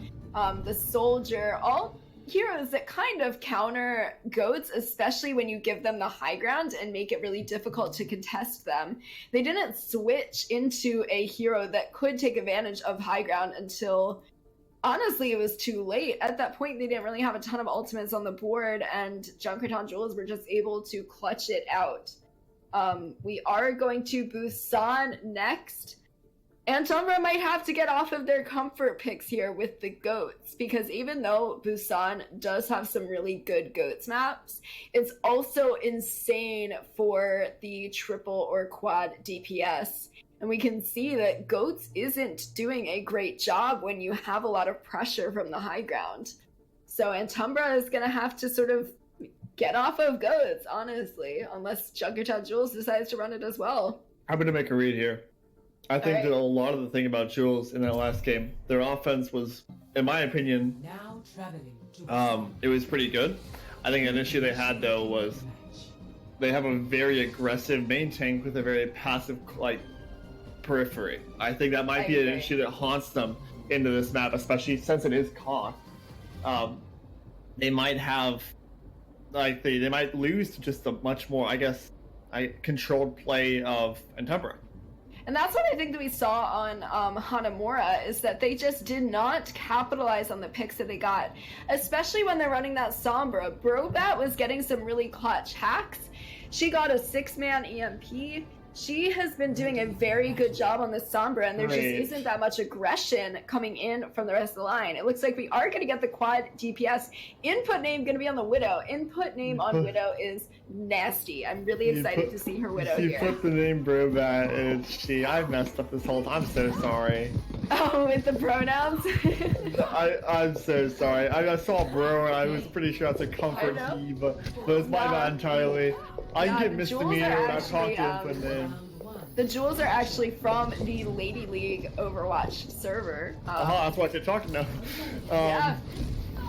the Soldier, all heroes that kind of counter Goats, especially when you give them the high ground and make it really difficult to contest them. They didn't switch into a hero that could take advantage of high ground until, honestly, it was too late. At that point, they didn't really have a ton of ultimates on the board, and Junkertown Jewels were just able to clutch it out. We are going to Busan next. Antumbra might have to get off of their comfort picks here with the Goats, because even though Busan does have some really good Goats maps, it's also insane for the triple or quad DPS. And we can see that Goats isn't doing a great job when you have a lot of pressure from the high ground. So Antumbra is going to have to sort of get off of Goats, honestly, unless Junkertown Jewels decides to run it as well. I'm going to make a read here. I think that a lot of the thing about Jewels in that last game, their offense was, in my opinion, It was pretty good. I think an issue they had though was they have a very aggressive main tank with a very passive like periphery. I think that might be an issue that haunts them into this map, especially since it is cost. They might have like they might lose to just a much more, I guess, controlled play of Antumbra. And that's what I think that we saw on Hanamura, is that they just did not capitalize on the picks that they got, especially when they're running that Sombra. Brobat was getting some really clutch hacks. She got a 6-man EMP. She has been doing a very good job on the Sombra, and there just isn't that much aggression coming in from the rest of the line. It looks like we are going to get the quad DPS. Input name going to be on the Widow. Input name on Widow is nasty. I'm really excited to see her Widow here. You put the name Brobat, and it's she. I messed up this whole time. I'm so sorry. Oh, with the pronouns? I'm so sorry. I saw bro, and I was pretty sure that's a comfort he, but it's my bad entirely. I get misdemeanor when I talk to input name. The jewels are actually from the Lady League Overwatch server. That's what you're talking about. Yeah.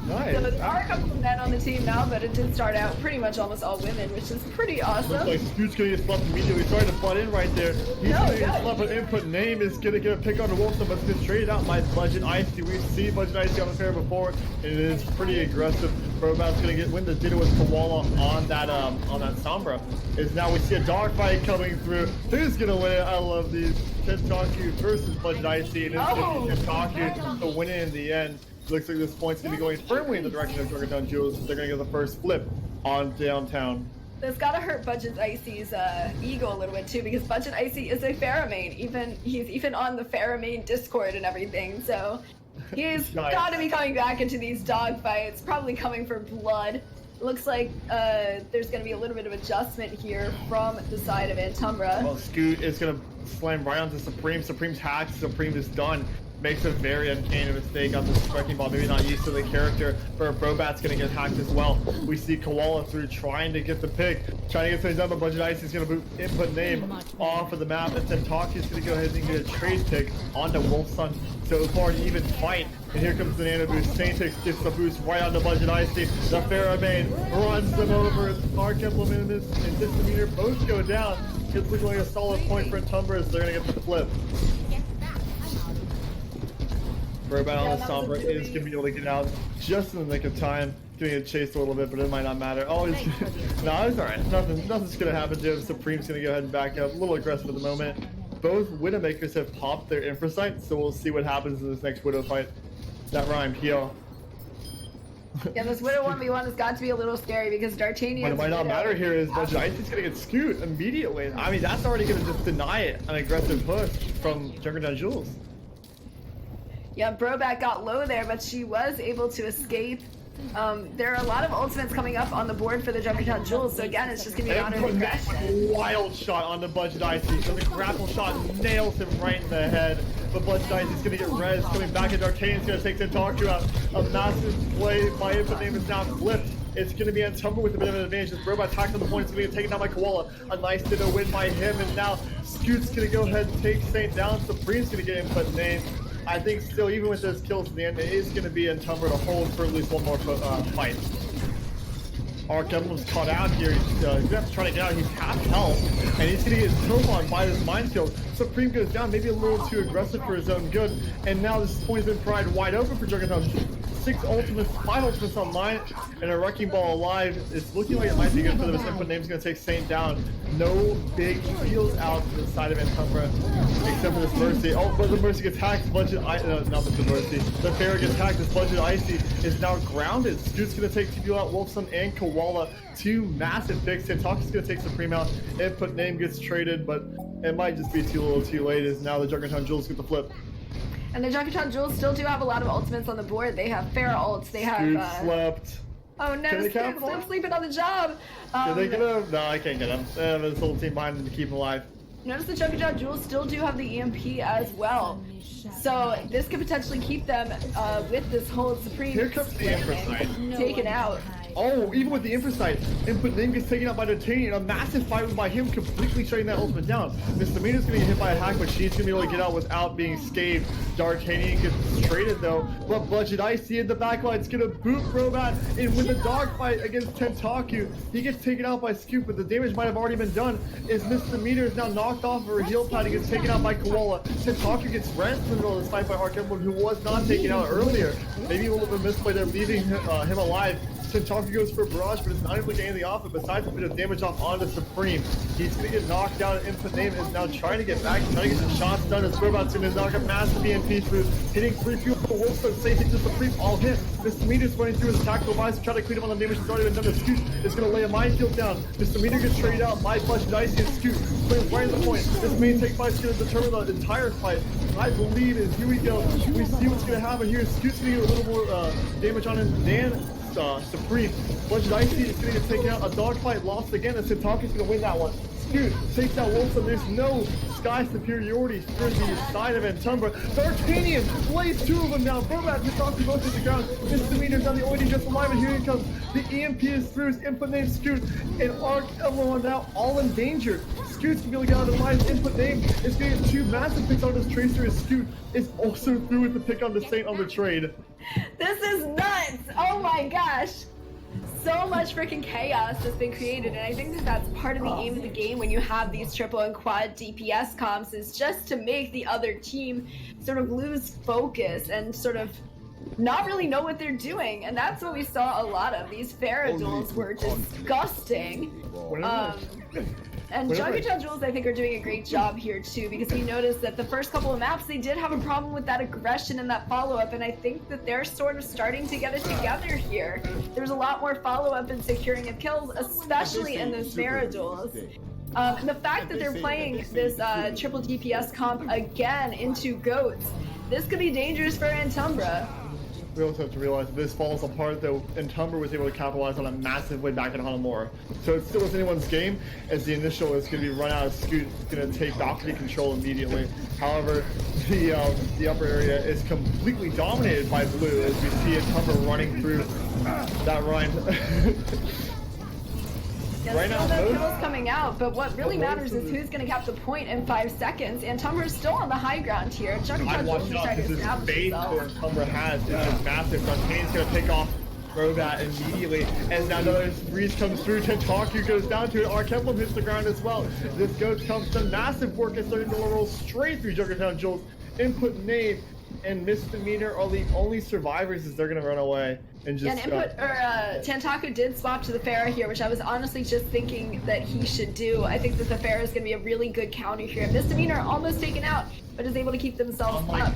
Nice. So there are a couple of men on the team now, but it did start out pretty much almost all women, which is pretty awesome. Looks like Scoot's gonna get slapped immediately. Sorry to butt in right there. He's gonna get slapped, but input name is gonna get a pick on the Wolfson, but it's gonna trade out by Budget Icy. We've seen Budget Icy on the fair before, and it is pretty aggressive. Brobat's gonna win the ditto with Koala on that Sombra. Is now we see a dogfight coming through. Who's gonna win it? I love these. Tentaku versus Budget Icy, and it's Tentaku to win it in the end. Looks like this point's going to be going firmly in the direction of Junkertown Jewels. They're going to get the first flip on downtown. That's got to hurt Budget Icy's ego a little bit too, because Budget Icy is a Pharah main. He's even on the Pharah main Discord and everything, so he's got to be coming back into these dogfights, probably coming for blood. Looks like there's going to be a little bit of adjustment here from the side of Antumbra. Well, Scoot is going to slam right onto Supreme. Supreme's hacked. Supreme is done. Makes a very uncanny mistake on this striking ball. Maybe not used to the character, but Brobat's going to get hacked as well. We see Koala through trying to get the pick, trying to get things done, but Budget Icy's going to boot input name off of the map, and then Taki's going to go ahead and get a trade pick onto Wolfson. So far, an even fight. And here comes the Nano Boost. Saintix gets the boost right onto Budget Icy. The Pharah main runs them over. Arc Emblem and Misdemeanor both go down. It's looking like a solid point for Antumbra as they're going to get the flip. Brobat on the Sombra is going to be able to get out just in the nick of time. Getting it chased a little bit, but it might not matter. Oh, no, it's alright. Nothing's going to happen to him. Supreme's going to go ahead and back up. A little aggressive at the moment. Both Widowmakers have popped their Infrasight, so we'll see what happens in this next Widow fight. That rhymed, heal. Yeah, this Widow 1v1 has got to be a little scary because D'Artagnan. What might not matter here is Budget Icy's going to get Scoot immediately. I mean, that's already going to just deny it an aggressive push from Junkertown Jewels. Yeah, Brobat got low there, but she was able to escape. There are a lot of ultimates coming up on the board for the Junkertown Jewels, so again, it's just going to be an honor of aggression. Wild shot on the Budget Icy, so the grapple shot nails him right in the head. But Budget Icy's going to get res, coming back at D'Artagnan's going to take Tentaku out. A massive play by input name is now flipped. It's going to be Antumbra with a bit of an advantage. This Brobat attack on the point. It's going to get taken down by Koala. A nice ditto win by him, and now Scoot's going to go ahead and take Saint down. Supreme's going to get input name. I think still, even with those kills at the end, it is going to be Antumbra to hold for at least one more fight. Arc Emblem's caught out here. He's going to have to try to get out. He's half health, and he's going to get killed on by this minefield. Supreme goes down, maybe a little too aggressive for his own good, and now this point's been pried wide open for Junkertown. 5 ultimates online, and a Wrecking Ball alive. It's looking like it might be good for them. This input name's going to take Saint down. No big heals out to the side of Antumbra, except for this Mercy. Oh, but the Mercy gets hacked. Budget not the Mercy. The Pharah gets hacked. This Budget Icy is now grounded. Scoot's going to take TP out, Wolfson and Koala. 2 massive picks. Tentaku's going to take Supreme out. Input name gets traded, but it might just be too little too late as now the Junkertown Jewels get the flip. And the Junkertown Jewels still do have a lot of ultimates on the board. They have Pharah ults. They have. Slept. Oh no, Scoot's sleeping on the job. Can they get him? No, I can't get him. This whole team behind him to keep him alive. Notice the Junkertown Jewels still do have the EMP as well. So this could potentially keep them with this whole Supreme Here comes the Empress Knight. taken out. Oh, even with the Infrasight, Input Name gets taken out by Titanium. A massive fight by him completely shutting that ultimate down. Misdemeanor's gonna get hit by a hack, but she's gonna be able to get out without being scathed. D'Artagnan gets traded though, but Budget Icy in the backline's gonna boot Robat in with a dogfight against Tentaku. He gets taken out by Scoop, but the damage might have already been done. Is Misdemeanor is now knocked off of her heal pad and gets taken out by Koala. Tentaku gets rent in the middle of this fight by Archemblem, who was not taken out earlier. Maybe a little bit missed by there, leaving him alive. Tentaku goes for a barrage, but it's not able to get anything off it besides a bit of damage off onto Supreme. He's going to get knocked down, and Input Name is now trying to get back, trying to get some shots done as Robot's going to knock a massive EMP through, hitting 3 fuel for Wolfstone, safe hit to Supreme, all hit. Misdemeanor's running through his tactical advice to try to clean up on the damage that's already been done to Scoot. Is going to lay a minefield down. Misdemeanor gets traded out by Budget Icy and Scoot. Plays right at the point. This main take fight is going to determine the entire fight. I believe as here we go, we see what's going to happen here. Scoot's going to get a little more damage on him than Supreme. Budget Icy is going to get taken out. A dogfight lost again, and Tentaku's going to win that one. Scoot takes out Wilson. There's no sky superiority through the side of Antumbra. D'Artagnan lays 2 of them down. Burbat gets off both to the ground. Misdemeanor's on the only just alive, and here he comes. The EMP is through his Input Name Scoot, and Archemblem now all in danger. Scoot's gonna be able to get out of the line. Input Name is going to get 2 massive picks on his Tracer, and Scoot is also through with the pick on the Saint on the trade. This is nuts! Oh my gosh! So much freaking chaos has been created, and I think that that's part of the aim of the game when you have these triple and quad DPS comps, is just to make the other team sort of lose focus and sort of not really know what they're doing, and that's what we saw a lot of. These Pharah duels were disgusting. And Junkertown Jules, I think, are doing a great job here too, because we noticed that the first couple of maps, they did have a problem with that aggression and that follow-up, and I think that they're sort of starting to get it together here. There's a lot more follow-up and securing of kills, especially in those Pharah duels. And the fact that they're playing this triple DPS comp again into GOATs, this could be dangerous for Antumbra. We also have to realize this falls apart though, and Antumbra was able to capitalize on a massive way back in Hanamura. So it still is anyone's game, as the initial is going to be run out of Scoot, going to take balcony control immediately. However, the upper area is completely dominated by blue, as we see Antumbra running through that run. Yeah, right now, the kills coming out, but what really matters is who's going to cap the point in 5 seconds. Antumbra is still on the high ground here. Junkertown Jules is trying to establish himself. Antumbra has is just massive. D'Artagnan's going to take off Robat immediately, and now another freeze comes through. Tentaku goes down to it. Archemblem hits the ground as well. This goes comes to massive work and starting to roll straight through Junkertown Jules. Input Name and Misdemeanor are the only survivors, as they're going to run away. And just, Tentaku did swap to the Pharah here, which I was honestly just thinking that he should do. I think that the Pharah is going to be a really good counter here. Misdemeanor almost taken out, but is able to keep themselves up.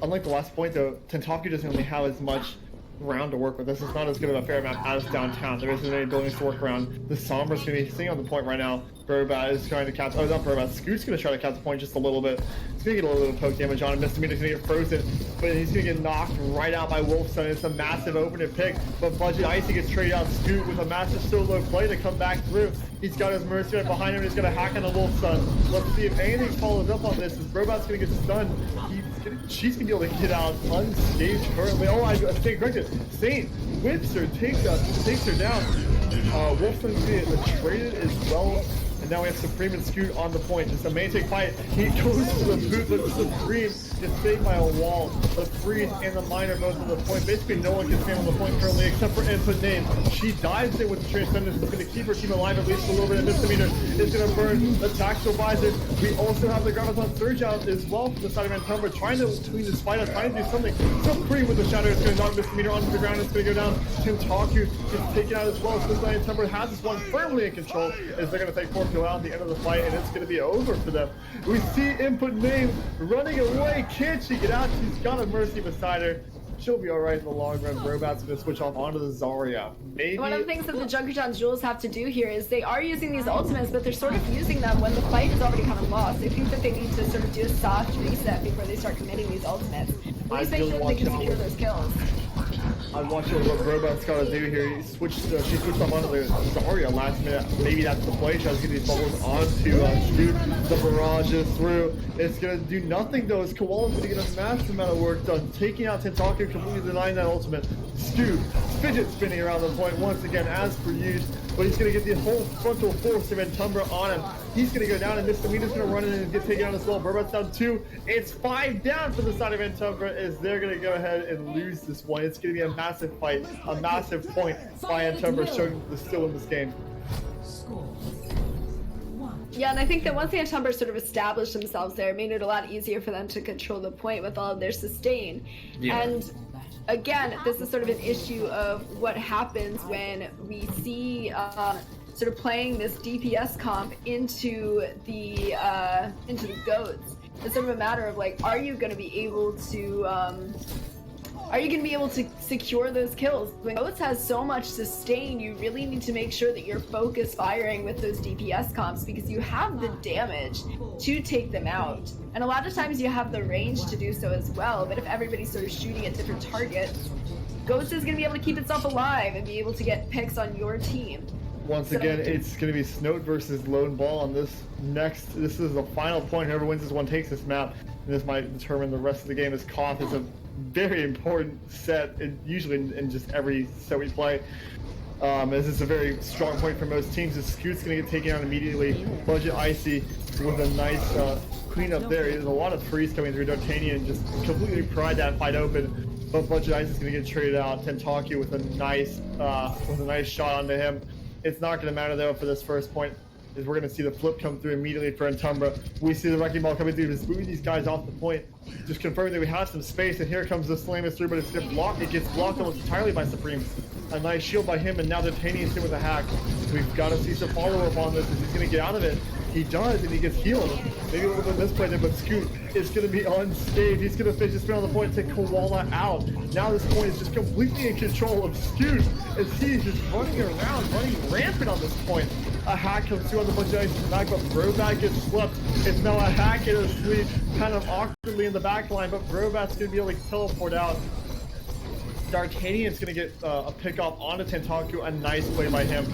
Unlike the last point though, Tentaku doesn't really have as much ground to work with. This is not as good of a fair map as downtown. There isn't any buildings to work around. The Sombra's going to be sitting on the point right now. Burbat is trying to catch, not Burbat, Scoot's going to try to catch the point just a little bit. He's going to get a little bit of poke damage on him. Misdemeanor's going to get frozen, but he's going to get knocked right out by Wolfstone. It's a massive opening pick, but Budget Icy gets traded out. Scoot with a massive solo play to come back through. He's got his Mercenary behind him, and he's going to hack on the Wolfstone. Let's see if anything follows up on this, as Burbat's going to get stunned. She's going to be able to get out unscathed currently. Oh, I stand corrected. Saint whips her, takes her down. Wolfstone's going to get traded as well. And now we have Supreme and Scoot on the point. Just a main take fight. He goes to the boot, but Supreme gets saved by a wall. The Freeze and the Miner both on the point. Basically, no one can stand on the point currently except for Input Name. She dives in with the Transcendence. It's going to keep her team alive at least a little bit. And Misdemeanor is going to burn the Tactical Visor. We also have the Graviton Surge out as well from the side of Antumbra, trying to clean this fight up, trying to do something. Supreme with the Shatter is going to knock Misdemeanor onto the ground. It's going to go down. Tentaku gets taken out as well. So this way Antumbra has this one firmly in control, as they're going to take 4 kills out at the end of the fight, and it's going to be over for them. We see Input Name running away. Can't she get out? She's got a Mercy beside her. She'll be alright in the long run. Robat's going to switch off onto the Zarya. Maybe. One of the things that the Junkertown Jules have to do here is they are using these ultimates, but they're sort of using them when the fight is already kind of lost. I think that they need to sort of do a soft reset before they start committing these ultimates. At least make sure that they can secure those kills. I'm watching what Robot's got to do here. She switched up onto the Zarya last minute. Maybe that's the play. Tries to get these bubbles onto Scoot. The barrage is through. It's going to do nothing though, as Koala's going to get a massive amount of work done. Taking out Tentaku, completely denying that ultimate. Scoot, fidget spinning around the point once again, as per usual. But he's going to get the whole frontal force of Antumbra on him. He's going to go down, and Misdemeanor's going to run in and get taken out as well. Burbot's down 2. It's 5 down for the side of Antumbra, as they're going to go ahead and lose this one. It's going to be a massive fight, a massive point by Antumbra, showing they're still in this game. Yeah, and I think that once the Antumbra sort of established themselves there, it made it a lot easier for them to control the point with all of their sustain. Yeah. And again, this is sort of an issue of what happens when we see sort of playing this DPS comp into the goats. It's sort of a matter of like, are you going to be able to secure those kills? When goats has so much sustain, you really need to make sure that you're focus firing with those DPS comps, because you have the damage to take them out. And a lot of times you have the range to do so as well, but if everybody's sort of shooting at different targets, Ghost is going to be able to keep itself alive and be able to get picks on your team. Once again, it's going to be Snoat versus Lone Ball on this next. This is the final point. Whoever wins this one takes this map, and this might determine the rest of the game. As Koth is a very important set, usually in just every set we play. As it's a very strong point for most teams. As Scoot's going to get taken out immediately. Budget Icy with a nice cleanup there. There's a lot of freeze coming through. D'Artagnan just completely pried that fight open. But Budget Icy is going to get traded out. Tentaku with a nice shot onto him. It's not going to matter though for this first point, is we're going to see the flip come through immediately for Antumbra. We see the wrecking ball coming through, just moving these guys off the point, just confirming that we have some space, and here comes the slam through, but it's going to block. It gets blocked almost entirely by Supreme. A nice shield by him, and now D'Artagnan's hit with a hack. We've got to see some follow-up on this, as he's going to get out of it. He does, and he gets healed. Maybe a little bit misplayed there, but Scoot is going to be unscathed. He's going to finish his spin on the point and take Koala out. Now this point is just completely in control of Scoot, as he's just running around, running rampant on this point. A hack comes through on the bunch of ice back, but Brobat gets swept. It's now a hack in a sweep, kind of awkwardly in the back line, but Brobat's going to be able to teleport out. D'Artagnan's going to get a pick off onto Tentaku. A nice play by him.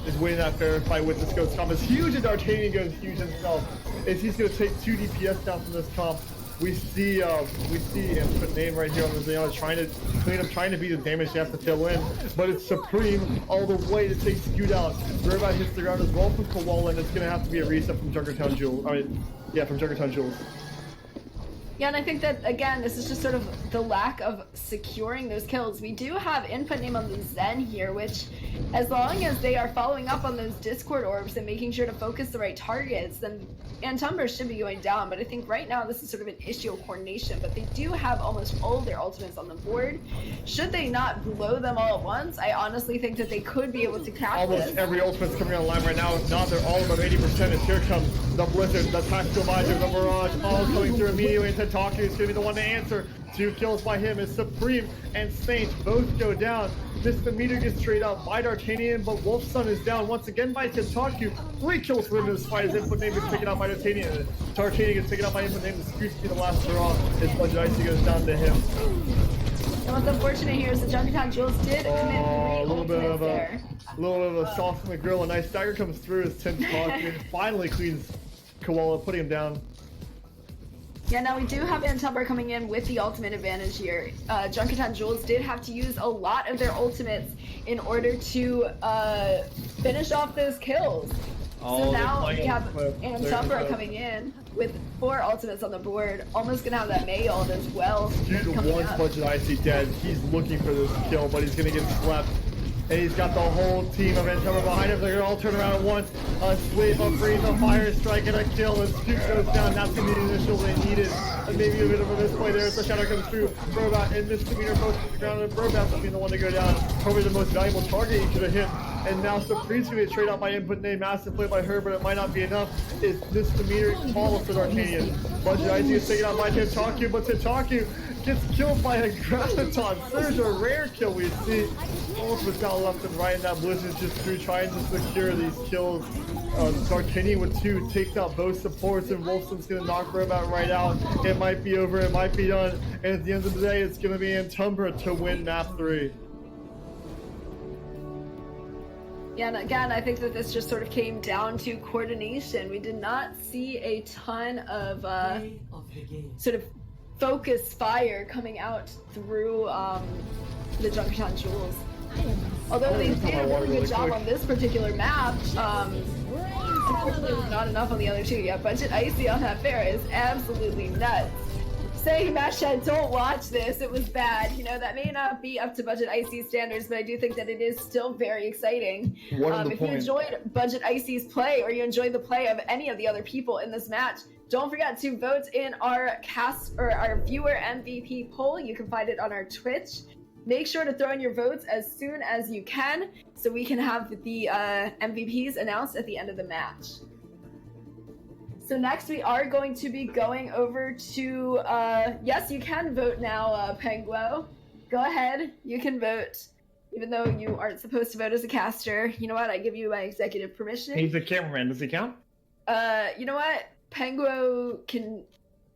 Is winning that fair fight with this Ghost comp. As huge as D'Artagnan goes huge himself, is he's going to take 2 DPS down from this comp. We see and put name right here on the Leon trying to clean up, trying to beat the damage they have to fill in, but it's Supreme all the way to take Scoot out. Robot hits the ground as well from Koala, and it's going to have to be a reset from Junkertown Jules. From Junkertown Jules. Yeah, and I think that, again, this is just sort of the lack of securing those kills. We do have input name on the Zen here, which, as long as they are following up on those Discord orbs and making sure to focus the right targets, then Antumbra should be going down. But I think right now this is sort of an issue of coordination, but they do have almost all of their ultimates on the board. Should they not blow them all at once, I honestly think that they could be able to cap this. Almost every ultimate's coming online right now. If not, they're all above 80%. As here comes the Blizzard, the Tactical Visor, the Mirage, all coming through immediately. Tentaku is going to be the one to answer. 2 kills by him as Supreme and Saint both go down. Misdemeanor gets straight out by D'Artagnan, but Wolfson is down once again by Tentaku. 3 kills for him in this fight as input name gets taken out by D'Artagnan. D'Artagnan gets taken out by input name. The Scoot's be the last hurrah as Budget Icy goes down to him. And what's unfortunate here is the Junkertown Jules did commit 3 a little bit of there. a sauce on the grill. A nice dagger comes through as Tentaku finally cleans Koala, putting him down. Yeah, now we do have Antumbra coming in with the ultimate advantage here. Junkertown Jules did have to use a lot of their ultimates in order to finish off those kills. So now we have Antumbra coming in with 4 ultimates on the board, almost gonna have that May ult as well. Dude, once Budget Icy dead, he's looking for this kill, but he's gonna get slept. And he's got the whole team of Antumbra behind him. They're gonna all turn around at once. A sweep, a freeze, a fire strike, and a kill. As Scoot goes down, that's gonna be the initial they needed. And maybe a bit of a misplay there as the shadow comes through. Robot and Misdemeanor both to the ground, and Robot's being the one to go down. Probably the most valuable target he could have hit. And now Supreme's gonna get trade out by input name. Massive play by her, but it might not be enough. Is Misdemeanor call for D'Artagnan. Budget Icy is taken out by Tentaku, but Tentaku gets killed by a graviton. There's a rare kill we see. Almost got left and right, and that Blizzard's just through trying to secure these kills. D'Artagnan with 2 takes out both supports, and Wolfson's gonna knock Robot right out. It might be over, it might be done, and at the end of the day, it's gonna be Antumbra to win map 3. Yeah, and again, I think that this just sort of came down to coordination. We did not see a ton of sort of focused fire coming out through the Junkertown Jewels. Although they did a really good job on this particular map, unfortunately it was not enough on the other 2. Yeah, Budget Icy on that fair is absolutely nuts. Saying Mashhead, don't watch this, it was bad. You know, that may not be up to Budget Icy standards, but I do think that it is still very exciting. If you enjoyed Budget Icy's play, or you enjoyed the play of any of the other people in this match, don't forget to vote in our our viewer MVP poll. You can find it on our Twitch. Make sure to throw in your votes as soon as you can, so we can have the MVPs announced at the end of the match. So next we are going to be going over to, yes, you can vote now, Penguo. Go ahead, you can vote. Even though you aren't supposed to vote as a caster. You know what, I give you my executive permission. He's a cameraman, does he count? You know what, Penguo can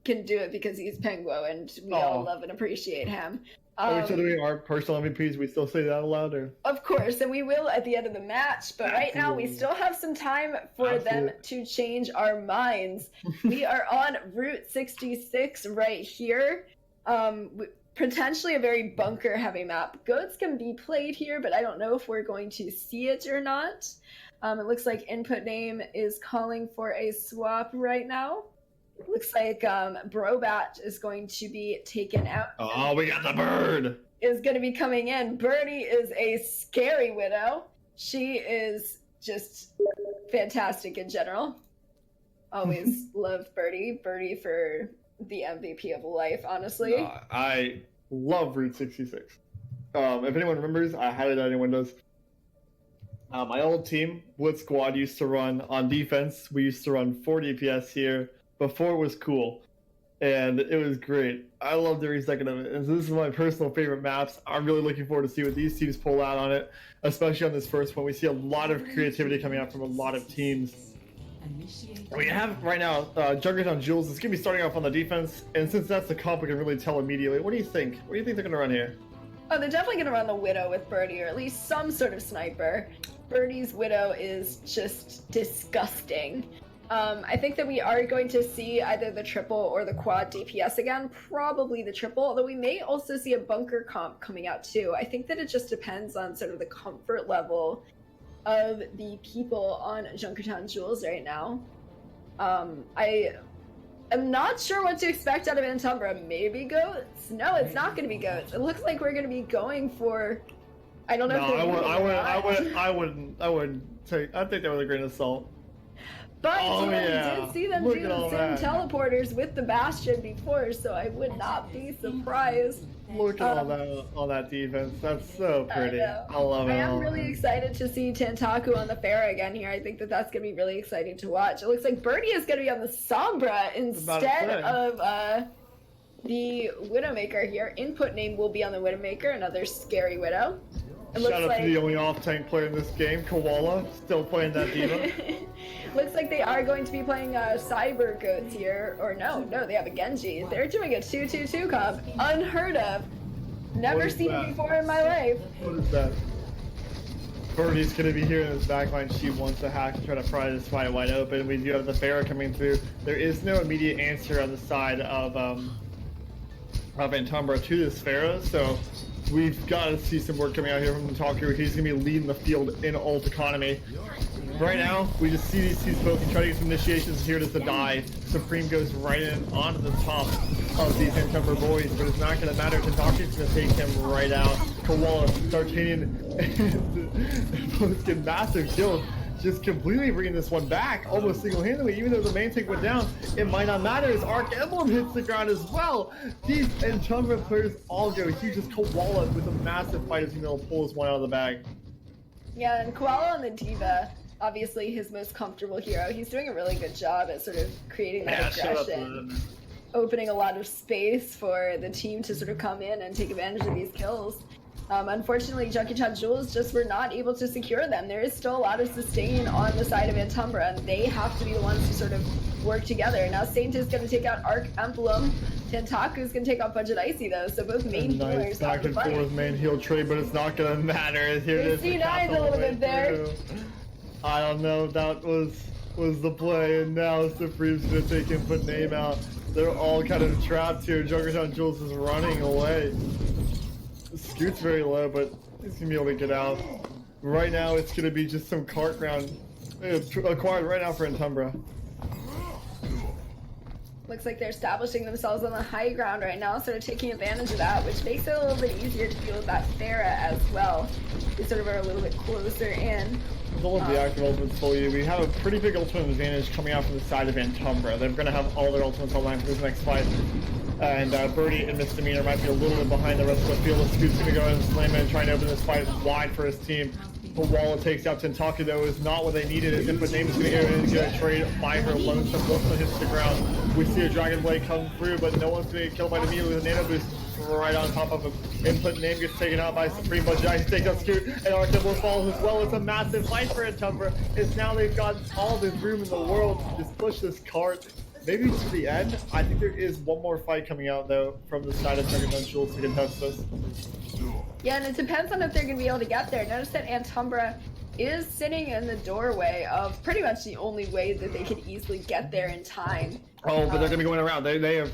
do it because he's Penguo, and we all love and appreciate him. Are we still doing our personal MVPs? We still say that aloud, or? Of course, and we will at the end of the match, but right now we still have some time for them to change our minds. We are on Route 66 right here. Potentially a very bunker-heavy map. Goats can be played here, but I don't know if we're going to see it or not. It looks like input name is calling for a swap right now. Looks like Brobat is going to be taken out. Oh, we got the bird! Is going to be coming in. Birdie is a scary widow. She is just fantastic in general. Always loved Birdie. Birdie for the MVP of life, honestly. I love Route 66. If anyone remembers, I had it on your Windows. My old team, Blitz Squad, used to run on defense. We used to run 4 DPS here. Before it was cool, and it was great. I loved every second of it, and so this is my personal favorite maps. I'm really looking forward to see what these teams pull out on it, especially on this first one. We see a lot of creativity coming out from a lot of teams. We have right now Junkertown Jules is going to be starting off on the defense, and since that's the comp, we can really tell immediately. What do you think? What do you think they're going to run here? Oh, they're definitely going to run the Widow with Birdie, or at least some sort of sniper. Birdie's Widow is just disgusting. I think that we are going to see either the triple or the quad DPS again, probably the triple, although we may also see a bunker comp coming out too. I think that it just depends on sort of the comfort level of the people on Junkertown Jewels right now. I am not sure what to expect out of Antumbra. Maybe goats? No, it's not going to be goats. It looks like we're going to be going for... I don't know if I wouldn't take... I think that was a grain of salt. But we did see them do the same teleporters with the Bastion before, so I would not be surprised. Look at all that defense. That's so pretty. I love it. I am really excited to see Tantaku on the fair again here. I think that that's going to be really exciting to watch. It looks like Birdie is going to be on the Sombra instead of the Widowmaker here. Input name will be on the Widowmaker, another scary Widow. Shout out to the only off-tank player in this game, Koala, still playing that diva. Looks like they are going to be playing Cyber Goats here. Or no, they have a Genji. They're doing a 2-2-2 comp. Unheard of. Never seen it before in my life. What is that? Birdie's going to be here in this backline. She wants to hack to try to pry this fight wide open. We do have the Pharah coming through. There is no immediate answer on the side of Antumbra to this Pharah, so we've got to see some work coming out here from the Talker. He's going to be leading the field in ult economy. Right now, we just see these two folks try to get some initiations here to die. Supreme goes right in onto the top of these Antumbra boys, but it's not going to matter. Tadaki's going to take him right out. Koala, D'Artagnan, both get massive kills. Just completely bringing this one back, almost single-handedly. Even though the main tank went down, it might not matter as Arc Emblem hits the ground as well. These Antumbra players all go huge. Just Koala with a massive fight is going to pull this one out of the bag. Yeah, and Koala on the Diva, obviously his most comfortable hero. He's doing a really good job at sort of creating that aggression. opening a lot of space for the team to sort of come in and take advantage of these kills. Unfortunately, Junkertown Jules just were not able to secure them. There is still a lot of sustain on the side of Antumbra, and they have to be the ones to sort of work together. Now, Saint is going to take out Arc Emblem. Tentaku is going to take out Budget Icy, though, so both main healers Nice back and fight. forth main heal trade, but it's not going to matter. Here it is. C9's a little bit there. I don't know if that was the play, and now Supreme's going to take input name out. They're all kind of trapped here. Junkertown Jules is running away. Scoot's very low, but he's gonna be able to get out. Right now, it's gonna be just some cart ground acquired right now for Antumbra. Looks like they're establishing themselves on the high ground right now, sort of taking advantage of that, which makes it a little bit easier to deal with that Pharah as well. They sort of are a little bit closer in. With all of the active ultimates for you, we have a pretty big ultimate advantage coming out from the side of Antumbra. They're gonna have all their ultimates online for this next fight. And Birdie and Misdemeanor might be a little bit behind the rest of the field. Scoot's gonna go ahead and slam in and try and open this fight wide for his team. But Walla takes out Tentaku, though, is not what they needed. His input name is gonna go in and get a trade by her lonesome. Wilson hits the ground. We see a Dragon Blade come through, but no one's gonna get killed by the meter with a nano boost right on top of him. Input name gets taken out by Supreme, but Giants takes out Scoot, and Arctimble falls as well. It's a massive fight for Antumbra. It's now they've got all the room in the world to just push this cart. Maybe to the end. I think there is one more fight coming out, though, from the side of Junkertown Jules to contest this. Yeah, and it depends on if they're going to be able to get there. Notice that Antumbra is sitting in the doorway of pretty much the only way that they could easily get there in time. Oh, but they're going to be going around. They've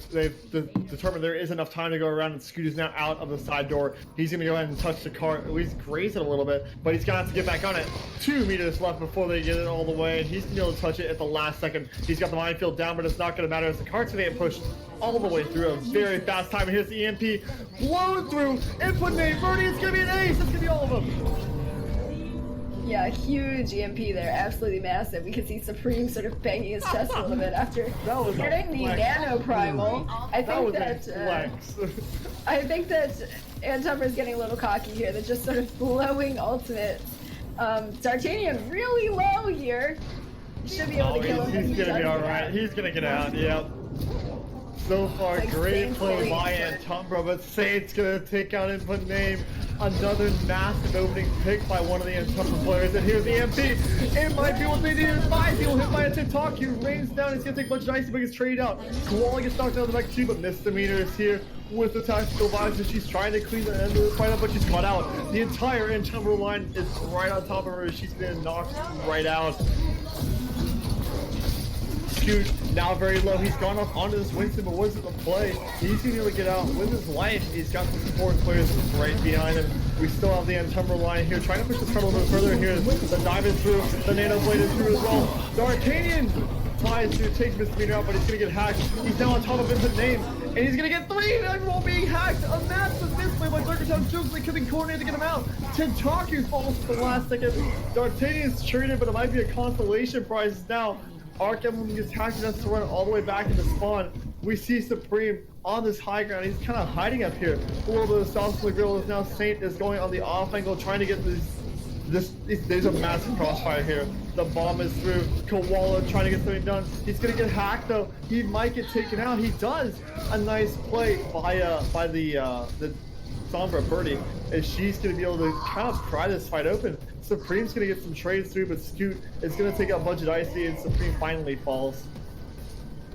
determined there is enough time to go around, and Scoot is now out of the side door. He's going to go ahead and touch the car, at least graze it a little bit, but he's going to have to get back on it. 2 meters left before they get it all the way, and he's going to be able to touch it at the last second. He's got the minefield down, but it's not going to matter as the cart's going to get pushed all the way through a very fast time. And here's the EMP blown through. Input name, Birdie, it's going to be an ace. It's going to be all of them. Yeah, huge EMP there, absolutely massive. We can see Supreme sort of banging his chest a little bit after getting the Nano Primal. I think that Antumbra is getting a little cocky here. They're just sort of blowing ultimates. D'Artagnan really low here. Should be able to kill him. He's gonna be alright. He's gonna get out, yep. So far, Like great play by Antumbra, but Saint's gonna take out input name. Another massive opening pick by one of the Antumbra players, and here's the EMP. It might be what they needed. 5 people hit by a Tentaku. Rains down. He's gonna take a bunch of icy, but gets traded out. Koala gets knocked out of the back too, but Misdemeanor is here with the tactical vibes, and she's trying to clean the end of the fight up, but she's caught out. The entire Antumbra line is right on top of her. She's been knocked right out. Scoot now very low. He's gone up onto this Winston, but wasn't the play. He's gonna be able to get out with his life. He's got some support players right behind him. We still have the Antumbra line here, trying to push this card a little bit further here. The dive is through, the nano blade is through as well. D'Artagnan tries to take Misdemeanor out, but he's gonna get hacked. He's now on top of input name, and he's gonna get 3, and everyone being hacked. A massive misplay by Junkertown Jules. They couldn't coordinate to get him out. Tentaku falls to the last second. D'Artagnan's traded, but it might be a consolation prize now. Arc Emblem gets hacked and has to run all the way back into spawn. We see Supreme on this high ground. He's kind of hiding up here. A little bit of sauce on the grill is now Saint is going on the off angle, trying to get there's a massive crossfire here. The bomb is through. Koala trying to get something done. He's gonna get hacked though. He might get taken out. He does. A nice play by the Sombra Birdie, and she's gonna be able to kind of pry this fight open. Supreme's gonna get some trades through, but Scoot is gonna take out Budget Icy, and Supreme finally falls.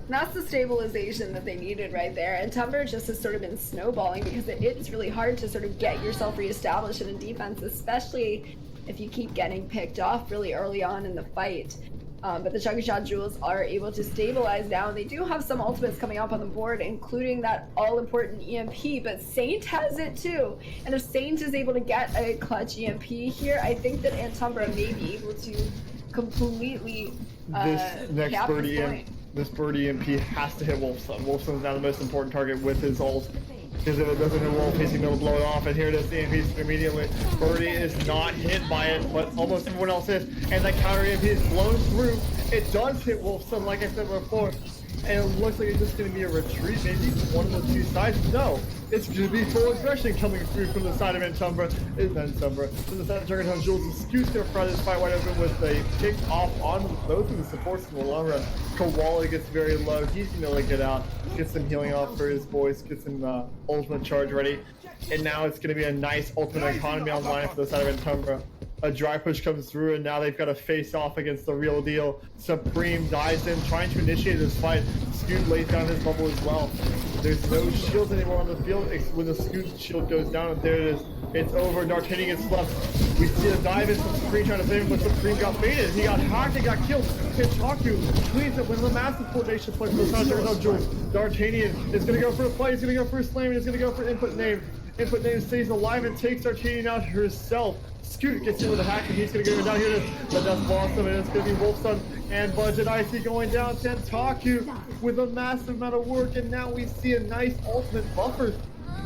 That's the stabilization that they needed right there. And Antumbra just has sort of been snowballing because it's really hard to sort of get yourself reestablished in a defense, especially if you keep getting picked off really early on in the fight. But the Junkertown Jules are able to stabilize now, and they do have some ultimates coming up on the board, including that all-important EMP, but Saint has it too. And if Saint is able to get a clutch EMP here, I think that Antumbra may be able to completely This next cap Birdie this point. This Birdie EMP has to hit Wolfson. Wolfson's now the most important target with his ult. Because if it doesn't hit Wolf, he's going to be able to blow it off. And here it is, the EMP immediately. Birdie is not hit by it, but almost everyone else is. And that counter EMP is blown through. It does hit Wolfson, like I said before. And it looks like it's just going to be a retreat, maybe from one of the two sides. No, it's going to be full aggression coming through from the side of Antumbra. From the side of Junkertown Jules, and Scoot's going to fry this fight wide open with a kick off on both of the supports in the long run. Koala gets very low. He's going to lick it out. Gets some healing off for his boys. Gets some ultimate charge ready. And now it's going to be a nice ultimate economy online for the side of Antumbra. A dry push comes through, and now they've got to face off against the real deal. Supreme dives in, trying to initiate this fight. Scoot lays down his bubble as well. There's no shields anymore on the field. When the Scoot shield goes down, and there it is. It's over. D'Artagnan gets left. We see a dive in from Supreme trying to save him, but Supreme got baited. He got hacked and got killed. Kentucky cleans it with a massive formation play for the Junkertown Jules. D'Artagnan is going to go for a play. He's going to go for a slam, and he's going to go for input name. Input name stays alive and takes D'Artagnan out herself. Scoot gets in with a hack, and he's going to go down here. But that's Blossom, and it's going to be Wolfson and Budget Icy going down. Tentaku with a massive amount of work, and now we see a nice ultimate buffer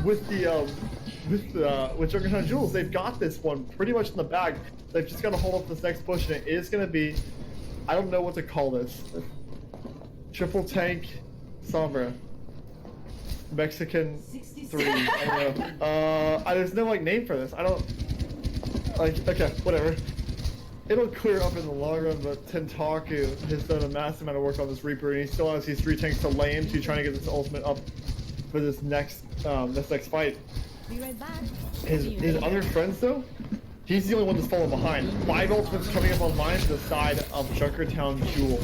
with the with Junkertown Jules. They've got this one pretty much in the bag. They've just got to hold up this next push, and it is going to be, I don't know what to call this. Triple tank Sombra. Mexican 3. I don't know. There's no like name for this. I don't. Like, okay, whatever. It'll clear up in the long run, but Tentaku has done a massive amount of work on this Reaper, and he still has these 3 tanks to lay into, trying to get this ultimate up for this next fight. Be right back. His other friends, though, he's the only one that's falling behind. 5 ultimates coming up online to the side of Junkertown Jules.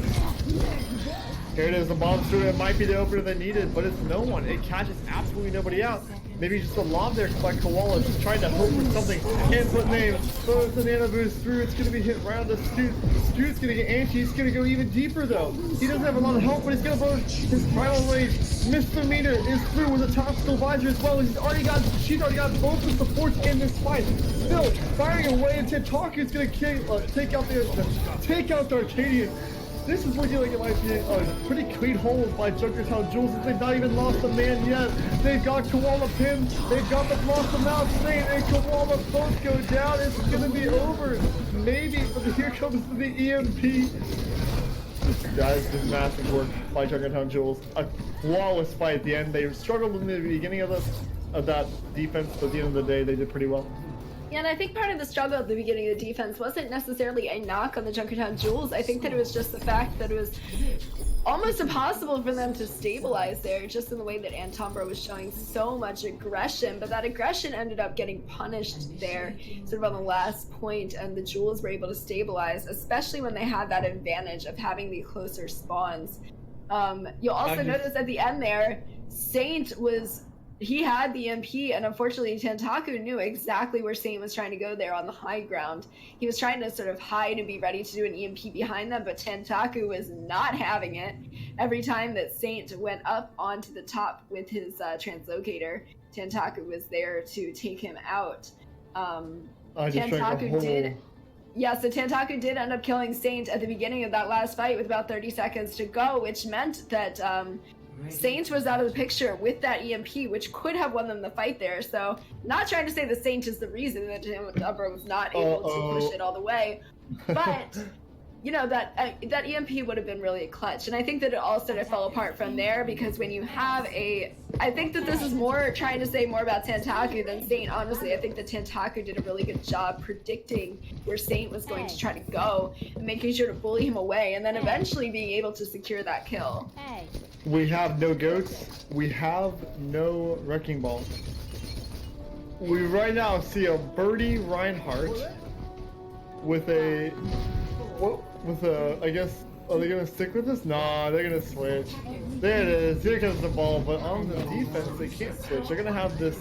Here it is, the bomb through. It might be the opener they needed, but it's no one. It catches absolutely nobody out. Maybe just a lob there by Koala, just trying to hope for something. Input name, throws the nano boost through. It's going to be hit right on the Scoot. Scoot's going to get anti. He's going to go even deeper though. He doesn't have a lot of help, but he's going to blow his primal rage. Misdemeanor is through with a tactical visor as well. She's already got both the supports in this fight. Still firing away, and Tentaku's going to take out the Arcadian. This is looking like it might be a pretty clean hold by Junkertown Jules. They've not even lost a man yet. They've got Koala pinned. They've got the Blossom out. Saint and Koala both go down. It's going to be over. Maybe, but here comes the EMP. That is just massive work by Junkertown Jules. A flawless fight at the end. They struggled in the beginning of that defense, but at the end of the day, they did pretty well. Yeah, and I think part of the struggle at the beginning of the defense wasn't necessarily a knock on the Junkertown Jules. I think that it was just the fact that it was almost impossible for them to stabilize there, just in the way that Antumbra was showing so much aggression, but that aggression ended up getting punished there, sort of on the last point, and the Jules were able to stabilize, especially when they had that advantage of having the closer spawns. You'll also notice at the end there, Saint he had the EMP, and unfortunately Tentaku knew exactly where Saint was trying to go there on the high ground. He was trying to sort of hide and be ready to do an EMP behind them, but Tentaku was not having it. Every time that Saint went up onto the top with his translocator, Tentaku was there to take him out. Tentaku did... Yeah, so Tentaku did end up killing Saint at the beginning of that last fight with about 30 seconds to go, which meant that Saint was out of the picture with that EMP, which could have won them the fight there. So, not trying to say the Saint is the reason that Antumbra was not able to push it all the way, but you know, that EMP would have been really clutch. And I think that it all sort of fell apart from there, because when you have I think that this is more trying to say more about Tentaku than Saint. Honestly, I think that Tentaku did a really good job predicting where Saint was going to try to go and making sure to bully him away, and then eventually being able to secure that kill. We have no goats. We have no wrecking balls. We right now see a Birdie Reinhardt with a, I guess, are they gonna stick with this? Nah, they're gonna switch. There it is. Here comes the ball, but on the defense, they can't switch. They're gonna have this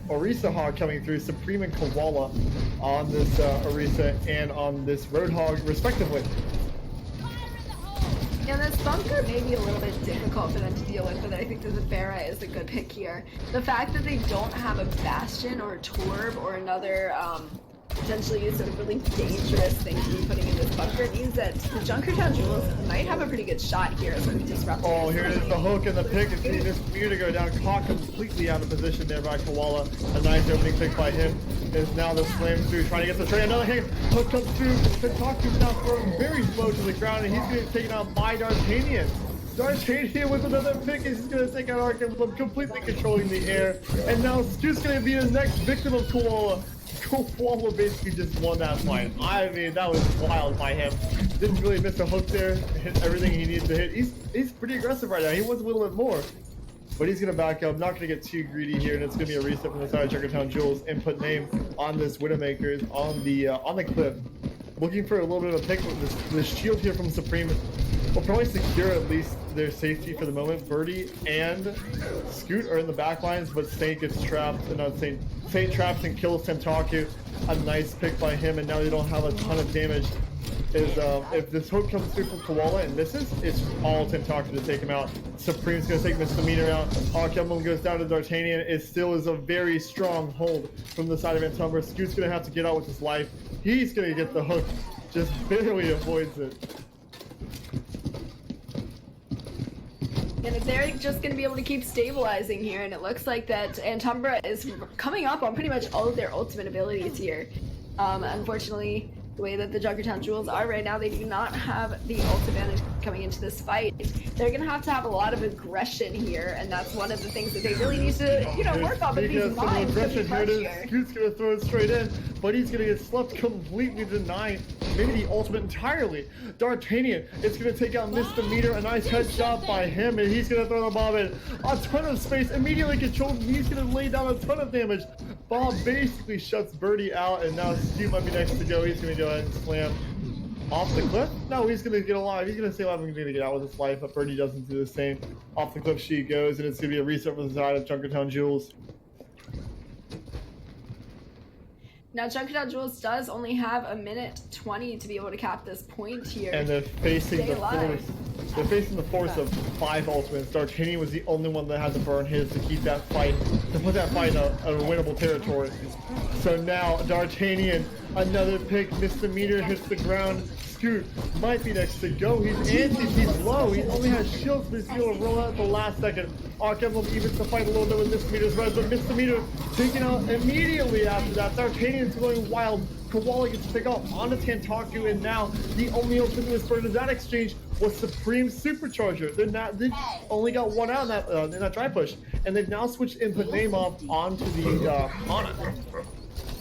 Orisa Hog coming through, Supreme and Koala on this Orisa and on this Roadhog, respectively. Yeah, this bunker may be a little bit difficult for them to deal with, but I think that the Pharah is a good pick here. The fact that they don't have a Bastion or a Torb or another potentially sort of really dangerous thing to be putting in this bunker means that the Junkertown Jules might have a pretty good shot here, sort of disrupting. Oh, here it is, the hook and the pick. It's getting this spear to go down, caught completely out of position there by Koala. A nice opening pick by him. Is now the slam through, trying to get the trade. Another hit, hook comes through. Tentaku's now thrown very low to the ground, and he's getting taken out by D'Artagnan. D'Artagnan with another pick is going to take out Arkham, completely controlling the air. And now Scoot's going to be the next victim of Koala. Koala basically just won that fight. I mean, that was wild by him. Didn't really miss a hook there. Hit everything he needed to hit. He's pretty aggressive right now. He wants a little bit more. But he's going to back up. Not going to get too greedy here. And it's going to be a reset from the side of Junkertown Jules. Input name on this Widowmaker on the cliff. Looking for a little bit of a pick with this shield here from Supreme. Will probably secure at least their safety for the moment. Birdie and Scoot are in the back lines, but Saint gets trapped. And not Saint traps and kills Tentaku. A nice pick by him, and now they don't have a ton of damage. If this hook comes through from Koala and misses, it's all Tentaku to take him out. Supreme's gonna take Misdemeanor out. Emblem goes down to D'Artagnan. It still is a very strong hold from the side of Antumbra. Scoot's gonna have to get out with his life. He's gonna get the hook, just barely avoids it. And they're just going to be able to keep stabilizing here, and it looks like that Antumbra is coming up on pretty much all of their ultimate abilities here. Unfortunately, the way that the Junkertown Jewels are right now, they do not have the ult advantage coming into this fight. They're going to have a lot of aggression here, and that's one of the things that they really need to, work on. But these mines could be clutch here. Scoot's going to throw it straight in, but he's going to get slept completely denied. Maybe the ultimate entirely. D'Artagnan is going to take out Misdemeanor. A nice headshot by him, and he's going to throw the bomb in. A ton of space, immediately controlled. He's going to lay down a ton of damage. Bob basically shuts Birdie out, and now Scoot might be next to go. He's going to go ahead and slam off the cliff. No, he's going to get alive. He's going to stay alive and going to get out with his life, but Birdie doesn't do the same. Off the cliff she goes, and it's going to be a reset for the side of Junkertown Jules. Now, Junkertown Jules does only have a minute 20 to be able to cap this point here. And they're facing the force. They're facing the force of 5 ultimates. D'Artagnan was the only one that had to burn his to keep that fight, to put that fight in a winnable territory. So now, D'Artagnan, another pick, Misdemeanor hits the ground. Scoot might be next to go. He's anti, he's low. He only has shields, but he's able to roll out at the last second. Emblem evens the fight a little bit with Misdemeanor's res, but Misdemeanor taken out immediately after that. D'Artagnan's going wild. Koala gets to pick off onto Tentaku, and now the only ultimate was burned in that exchange was Supreme Supercharger. They only got one out in that dry push, and they've now switched input name off onto the Ana.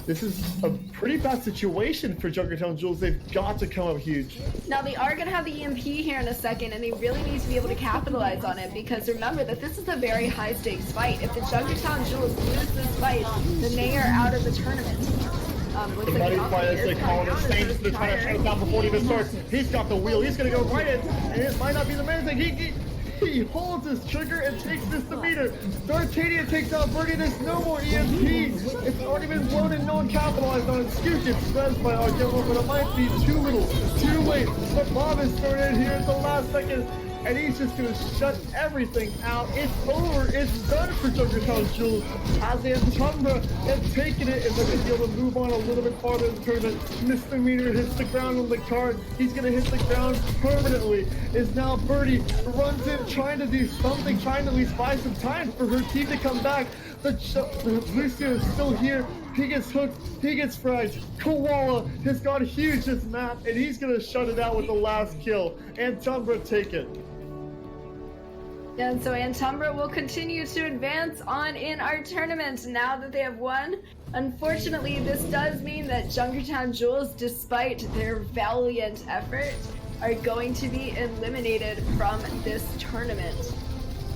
This is a pretty bad situation for Junkertown Jules. They've got to come up huge. Now, they are going to have the EMP here in a second, and they really need to be able to capitalize on it, because remember that this is a very high-stakes fight. If the Junkertown Jules lose this fight, then they are out of the tournament. The buddy fight as they call it, Saints to try to shut it down before it even starts. He's got the wheel. He's going to go right in, and it might not be the main thing. He holds his trigger and takes Misdemeanor. D'Artagnan takes out Birdie. There's no more EMP. It's already been blown and no one capitalized on it. Scoot gets spread by Arkham, but it might be too little, too late. But Bob is thrown in here at the last second, and he's just going to shut everything out. It's over. It's done for Junkertown Jules. As Antumbra has taken it, and they're going to be able to move on a little bit farther in the tournament. Misdemeanor hits the ground on the card. He's going to hit the ground permanently. Is now Birdie runs in, trying to do something, trying to at least buy some time for her team to come back. The Lucio is still here. He gets hooked. He gets fried. Koala has got huge this map, and he's going to shut it out with the last kill. Antumbra take it. And so Antumbra will continue to advance on in our tournament now that they have won. Unfortunately, this does mean that Junkertown Jules, despite their valiant effort, are going to be eliminated from this tournament.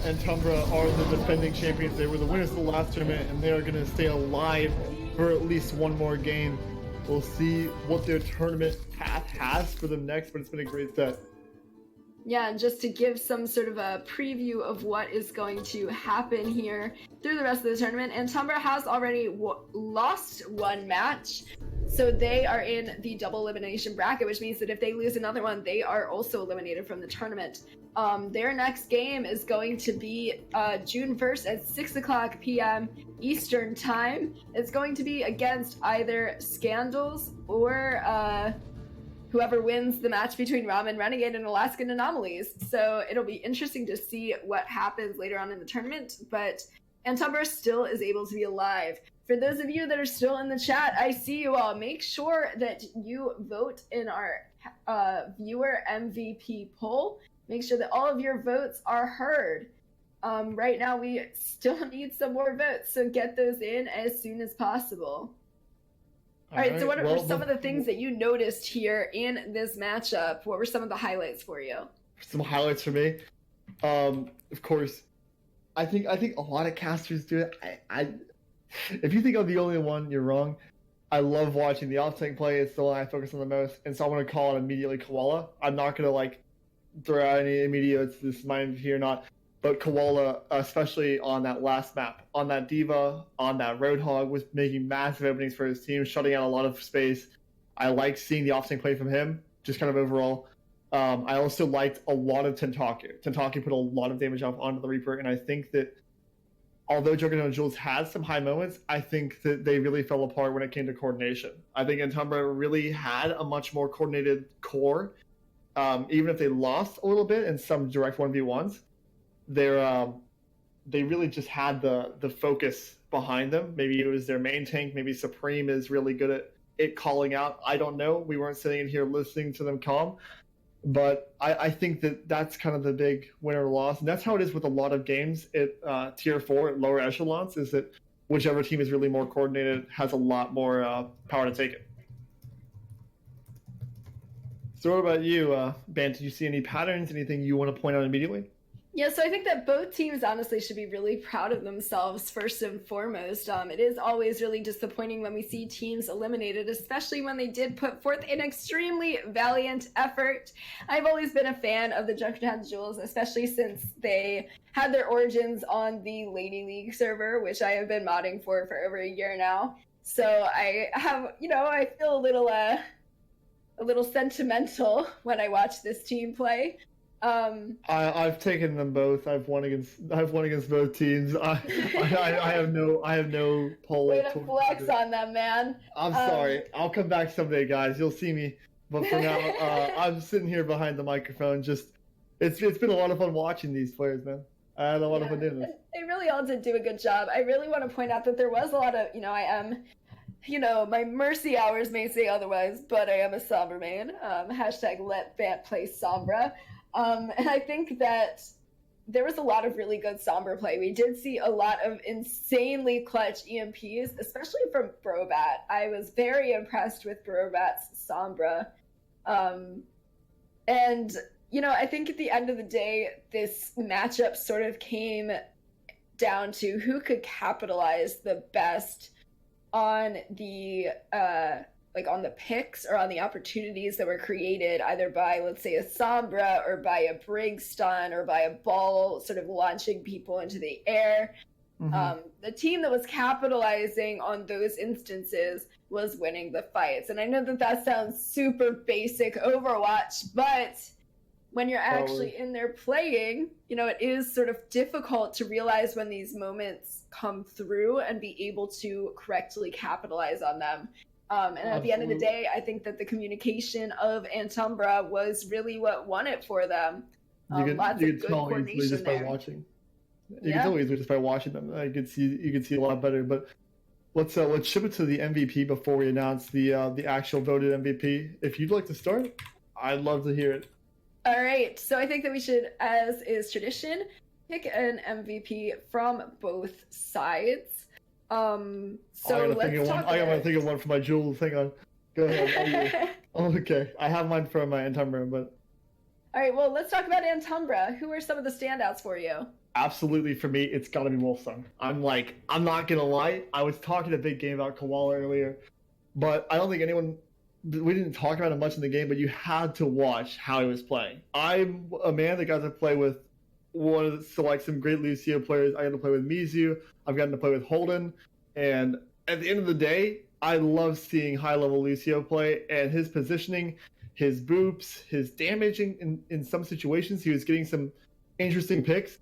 Antumbra are the defending champions. They were the winners of the last tournament, and they are going to stay alive for at least one more game. We'll see what their tournament path has for them next, but it's been a great set. Yeah, and just to give some sort of a preview of what is going to happen here through the rest of the tournament, Antumbra has already lost one match, so they are in the double elimination bracket, which means that if they lose another one, they are also eliminated from the tournament. Their next game is going to be June 1st at 6:00 p.m. Eastern Time. It's going to be against either Scandals or whoever wins the match between Ramen Renegade and Alaskan Anomalies. So it'll be interesting to see what happens later on in the tournament, but Antumbra still is able to be alive. For those of you that are still in the chat, I see you all. Make sure that you vote in our viewer MVP poll. make sure that all of your votes are heard. Right now, we still need some more votes, so get those in as soon as possible. All right, so what were some of the things that you noticed here in this matchup? What were some of the highlights for you? Some highlights for me. Of course, I think a lot of casters do it. If you think I'm the only one, you're wrong. I love watching the off-tank play. It's the one I focus on the most, and so I'm going to call it immediately Koala. I'm not going to throw out any immediate, this is my MVP or not, but Koala, especially on that last map, on that Diva, on that Roadhog, was making massive openings for his team, shutting out a lot of space. I like seeing the off-tank play from him, just kind of overall. I also liked a lot of Tentaku. Tentaku put a lot of damage off onto the Reaper, and I think that although Junkertown Jules had some high moments, I think that they really fell apart when it came to coordination. I think Antumbra really had a much more coordinated core. Even if they lost a little bit in some direct 1v1s, they really just had the focus behind them. Maybe it was their main tank. Maybe Supreme is really good at it calling out. I don't know. We weren't sitting in here listening to them calm. But I think that's kind of the big winner or loss. And that's how it is with a lot of games at Tier 4, at lower echelons, is that whichever team is really more coordinated has a lot more power to take it. So what about you, Bant? Did you see any patterns, anything you want to point out immediately? Yeah, so I think that both teams honestly should be really proud of themselves first and foremost. It is always really disappointing when we see teams eliminated, especially when they did put forth an extremely valiant effort. I've always been a fan of the Junkertown Jules, especially since they had their origins on the Lady League server, which I have been modding for over a year now. So I have, I feel a little sentimental when I watch this team play. I've taken them both. I've won against both teams. I have no pull. Way to flex on them, man. I'm sorry. I'll come back someday, guys. You'll see me. But for now, I'm sitting here behind the microphone. It's been a lot of fun watching these players, man. I had a lot of fun doing this. They really all did do a good job. I really want to point out that there was a lot of, I am, my mercy hours may say otherwise, but I am a Sombra main. Hashtag let Bant play Sombra. And I think that there was a lot of really good Sombra play. We did see a lot of insanely clutch EMPs, especially from Brobat. I was very impressed with Brobat's Sombra. And, I think at the end of the day, this matchup sort of came down to who could capitalize the best on the on the picks or on the opportunities that were created either by, let's say, a Sombra or by a Brig stun or by a ball sort of launching people into the air. Mm-hmm. The team that was capitalizing on those instances was winning the fights. And I know that sounds super basic Overwatch, but when you're actually in there playing, it is sort of difficult to realize when these moments come through and be able to correctly capitalize on them. And at the end of the day, I think that the communication of Antumbra was really what won it for them. Lots of good coordination just by watching. You can tell easily just by watching them. You can see a lot better. But let's ship it to the MVP before we announce the actual voted MVP. If you'd like to start, I'd love to hear it. All right. So I think that we should, as is tradition, pick an MVP from both sides. So let's talk. I gotta think of one for my Jules. Hang on. Go ahead. Okay. I have mine for my Antumbra, but. All right. Well, let's talk about Antumbra. Who are some of the standouts for you? Absolutely, for me, it's gotta be Wolfson. I'm not gonna lie. I was talking a big game about Koala earlier, but I don't think we didn't talk about it much in the game, but you had to watch how he was playing. I'm a man that got to play with some great Lucio players. I got to play with Mizu. I've gotten to play with Holden. And at the end of the day, I love seeing high-level Lucio play and his positioning, his boops, his damage in some situations. He was getting some interesting picks.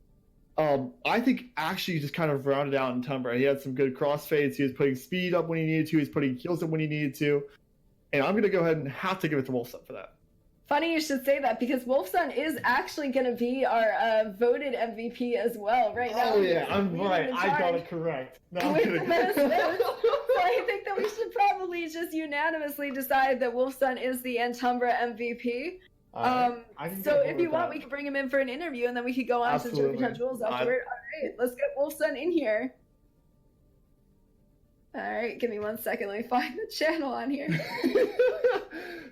I think actually just kind of rounded out in Antumbra. He had some good crossfades. He was putting speed up when he needed to. He was putting kills up when he needed to. And I'm going to go ahead and have to give it to Wolfson for that. Funny you should say that, because Wolfson is actually going to be our voted MVP as well right now. Oh, yeah, I'm right. I got it correct. No, I'm kidding. So I think that we should probably just unanimously decide that Wolfson is the Antumbra MVP. I can So get if you with want, that. we could bring him in for an interview, and then we could go on Absolutely. to Junkertown Jewels afterward. All right, let's get Wolfson in here. All right, give me 1 second. Let me find the channel on here.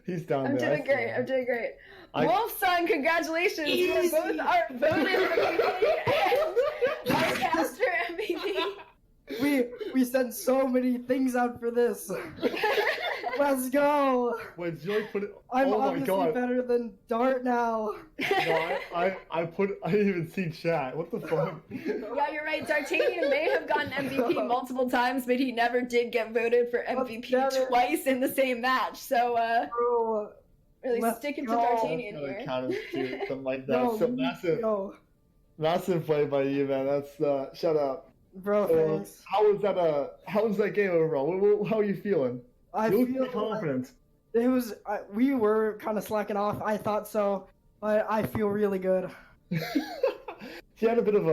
He's down I'm there. I doing see great. him. I'm doing great. I- Wolfson, congratulations! You are both our voted MVP and our caster MVP. We sent so many things out for this. Let's go. Wait, did you like put it? I'm Oh my obviously god. better than Dart now. No, I didn't even see chat. What the fuck? Yeah, you're right. D'Artagnan may have gotten MVP multiple times, but he never did get voted for MVP never. twice in the same match. So, Bro, really Let's sticking to go. D'Artagnan Gotta here. count as two, something like that. no, So massive, yo, massive play by you, man. That's shut up. bro, thanks. How was that game overall? How are you feeling? I You look feel pretty confident. it was. We were kind of slacking off. I thought so, but I feel really good. He had a bit of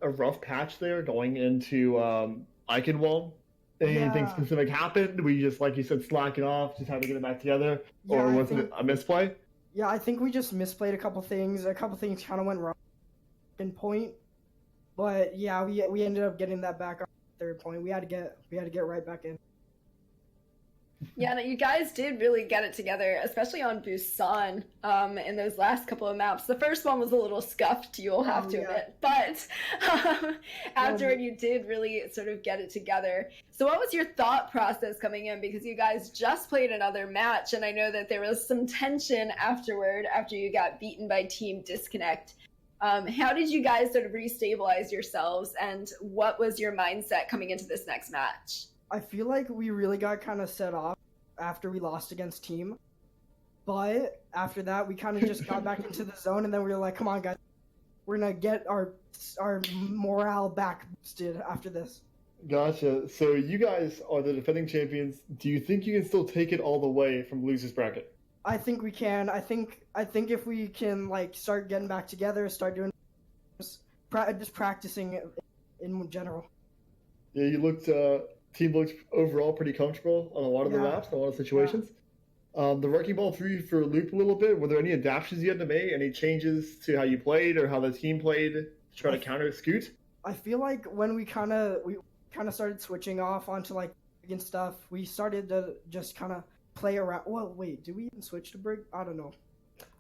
a rough patch there going into Eichenwald. Anything Yeah. specific happened? We just, like you said, slacking off, just had to get it back together, Yeah, or I was think- it a misplay? Yeah, I think we just misplayed a couple things. A couple things kind of went wrong in point, but yeah, we ended up getting that back on third point. We had to get right back in. Yeah, no, you guys did really get it together, especially on Busan in those last couple of maps. The first one was a little scuffed, you'll have to yeah. admit, but afterward you did really sort of get it together. So what was your thought process coming in? Because you guys just played another match, and I know that there was some tension afterward after you got beaten by Team Disconnect. How did you guys sort of restabilize yourselves, and what was your mindset coming into this next match? I feel like we really got kind of set off after we lost against Team, but after that we kind of just got back into the zone, and then we were like, come on guys, we're gonna get our morale back boosted after this. Gotcha. So you guys are the defending champions. Do you think you can still take it all the way from losers bracket? I think we can. I think if we can like start getting back together, start doing just practicing in general. Yeah, you looked. Team looked overall pretty comfortable on a lot of the Yeah. maps, in a lot of situations. The wrecking ball threw you for a loop a little bit. Were there any adaptations you had to make? Any changes to how you played or how the team played to try to counter Scoot? I feel like when we kind of started switching off onto like and stuff, we started to just kind of play around. Well, wait, did we even switch to Brig? I don't know.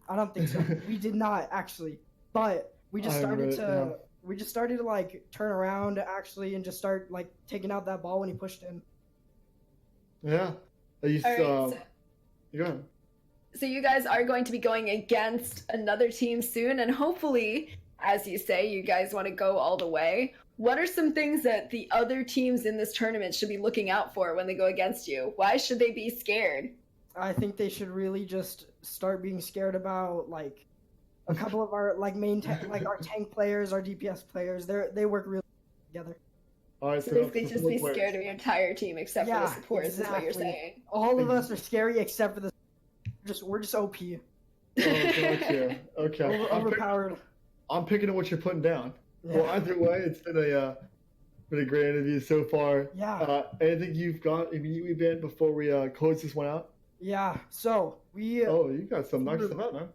I don't think so. We did not actually, but we just started to. We just started to like turn around actually and just start like taking out that ball when he pushed in. Yeah. You, All right, so- go ahead. So you guys are going to be going against another team soon, and hopefully, as you say, you guys want to go all the way. What are some things that the other teams in this tournament should be looking out for when they go against you? Why should they be scared? I think they should really just start being scared about like a couple of our like like our tank players, our DPS players. They work really together. All right, So so basically just be scared of your entire team except for Yeah, the supports is what you're exactly. saying. All of us are scary except for the. We're just OP. Oh, gotcha. Okay. Overpowered. I'm picking up what you're putting down. Yeah. Well, either way, it's been a great interview so far. Yeah. Anything you've got immediately, Ben, before we close this one out? Yeah. So we. Oh, you got some nice stuff out, man.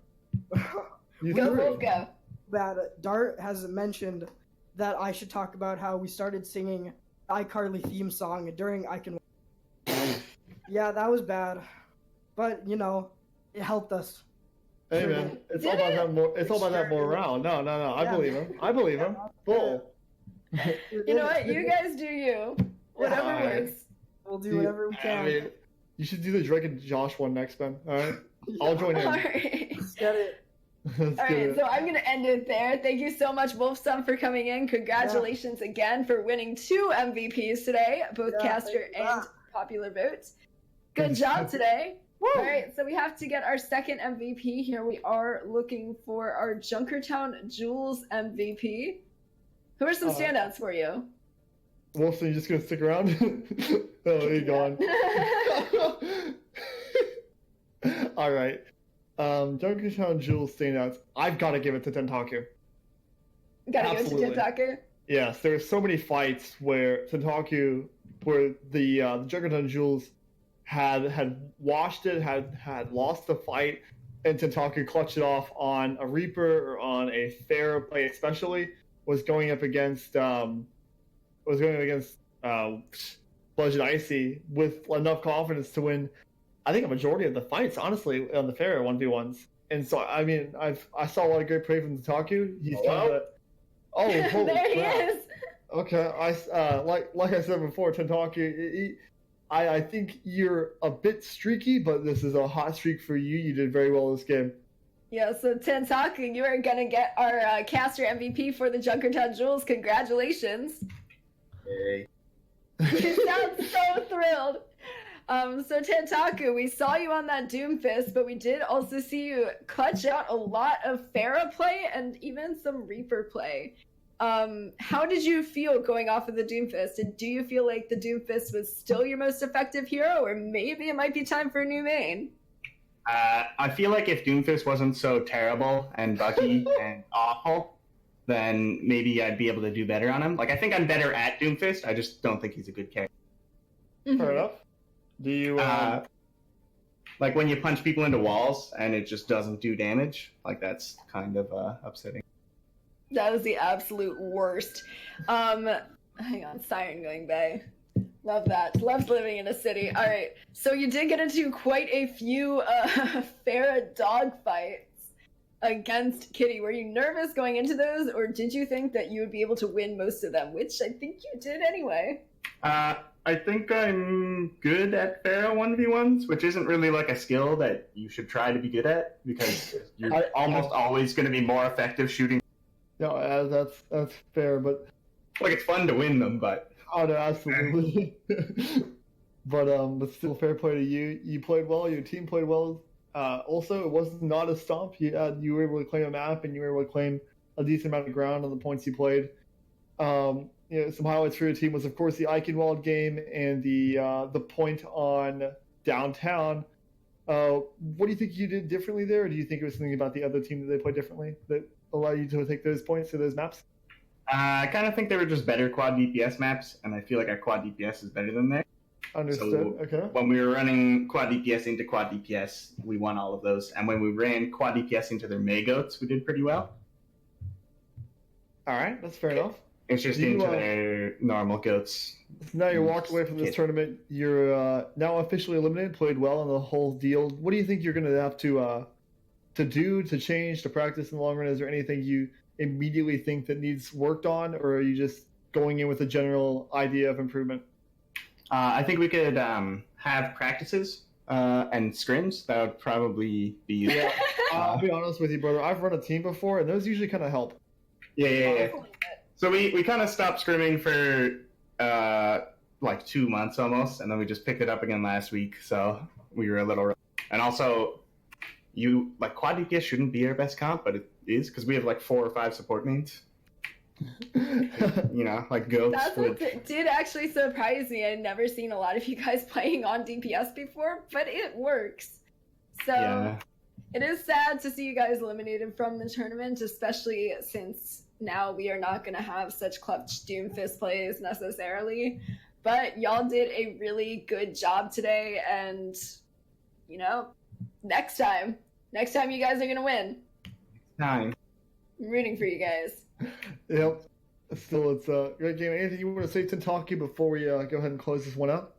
You Go, threw Wolf, it. go. that Dart has mentioned that I should talk about how we started singing iCarly theme song during Icon. Yeah, that was bad, but you know, it helped us. Hey Sure man, did. it's all about that more. It's all about that Sure did. morale. No. I Yeah. believe him. I believe him. Bull. You know what? You guys do you. Whatever Alright. works. We'll do whatever we I can. mean, you should do the Drake and Josh one next, Ben. All right. I'll join in. All right. Let's get it. Let's All do right, it. so I'm going to end it there. Thank you so much, Wolfson, for coming in. Congratulations again for winning 2 MVPs today, both Yeah, caster thank you. and popular votes. Good job today. All right, so we have to get our second MVP. Here we are looking for our Junkertown Jewels MVP. Who are some standouts for you? Wolfson, you just gonna stick around? Oh, he's gone. All right. Junkertown Jules standouts. I've got to give it to Tentaku. Gotta Absolutely. go to Tentaku. Yes, there's so many fights where Tentaku, where the Junkertown Jules had washed it, had lost the fight, and Tentaku clutched it off on a Reaper or on a fair play, especially was going up against Bludgeon Icy with enough confidence to win. I think a majority of the fights, honestly, on the fair 1v1s. And so, I mean, I saw a lot of great play from Tentaku. He's kind of holy There he crap. is. Okay, like I said before, Tentaku, I think you're a bit streaky, but this is a hot streak for you. You did very well this game. Yeah, so Tentaku, you are gonna get our caster MVP for the Junkertown Jewels. Congratulations! Hey. You sound so thrilled. So Tentaku, we saw you on that Doomfist, but we did also see you clutch out a lot of Pharah play and even some Reaper play. How did you feel going off of the Doomfist? And do you feel like the Doomfist was still your most effective hero, or maybe it might be time for a new main? I feel like if Doomfist wasn't so terrible and buggy and awful, then maybe I'd be able to do better on him. Like, I think I'm better at Doomfist. I just don't think he's a good character. Fair enough. Do you like when you punch people into walls and it just doesn't do damage? Like, that's kind of upsetting. That was the absolute worst. Hang on, siren going by. Love that. Loves living in a city. All right, so you did get into quite a few Pharah dog fights against Kitty. Were you nervous going into those, or did you think that you would be able to win most of them? Which I think you did anyway. I think I'm good at Pharah 1v1s, which isn't really like a skill that you should try to be good at, because you're almost always going to be more effective shooting. No, that's fair, but Like, it's fun to win them, but... oh no, absolutely. but still, fair play to you. You played well. Your team played well. Also, it was not a stomp. You were able to claim a map, and you were able to claim a decent amount of ground on the points you played. Some highlights for your team was, of course, the Eichenwald game and the point on downtown. What do you think you did differently there, or do you think it was something about the other team that they played differently that allowed you to take those points to those maps? I kind of think they were just better quad DPS maps, and I feel like our quad DPS is better than theirs. Understood. So okay. when we were running quad DPS into quad DPS, we won all of those. And when we ran quad DPS into their Maygoats, we did pretty well. All right, that's fair enough. It's just into their normal goats. Now you're walked away from this tournament. You're now officially eliminated. Played well in the whole deal. What do you think you're going to have to do, to change, to practice in the long run? Is there anything you immediately think that needs worked on, or are you just going in with a general idea of improvement? I think we could have practices and scrims. That would probably be useful. Yeah, I'll be honest with you, brother. I've run a team before, and those usually kind of help. Yeah. So we kind of stopped scrimming for like 2 months almost, and then we just picked it up again last week. So we were a little... And also, quad DPS shouldn't be our best comp, but it is, because we have like 4 or 5 support mains. Like goats. That's what did actually surprise me. I'd never seen a lot of you guys playing on DPS before, but it works. So Yeah. It is sad to see you guys eliminated from the tournament, especially since now we are not going to have such clutch Doomfist plays necessarily. But y'all did a really good job today, and next time you guys are going to win. Time. I'm rooting for you guys. Yep. Still, it's a great game. Anything you want to say to Taki before we go ahead and close this one out?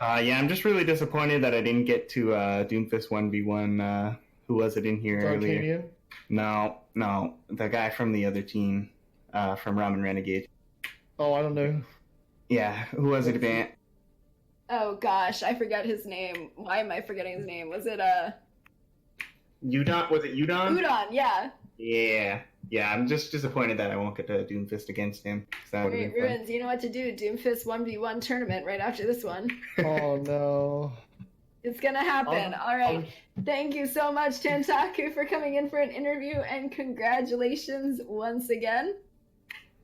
Yeah, I'm just really disappointed that I didn't get to Doomfist 1v1. Who was it in here earlier? No, the guy from the other team, from Ramen Renegade. Oh, I don't know. Yeah, who was it, Van? Oh gosh, I forgot his name. Why am I forgetting his name? Was it Udon? Was it Udon? Udon? Yeah. Yeah, I'm just disappointed that I won't get to Doomfist against him. Wait, Ruins, you know what to do. Doomfist 1v1 tournament right after this one. Oh no. It's gonna happen. All right. Thank you so much, Tentaku, for coming in for an interview, and congratulations once again.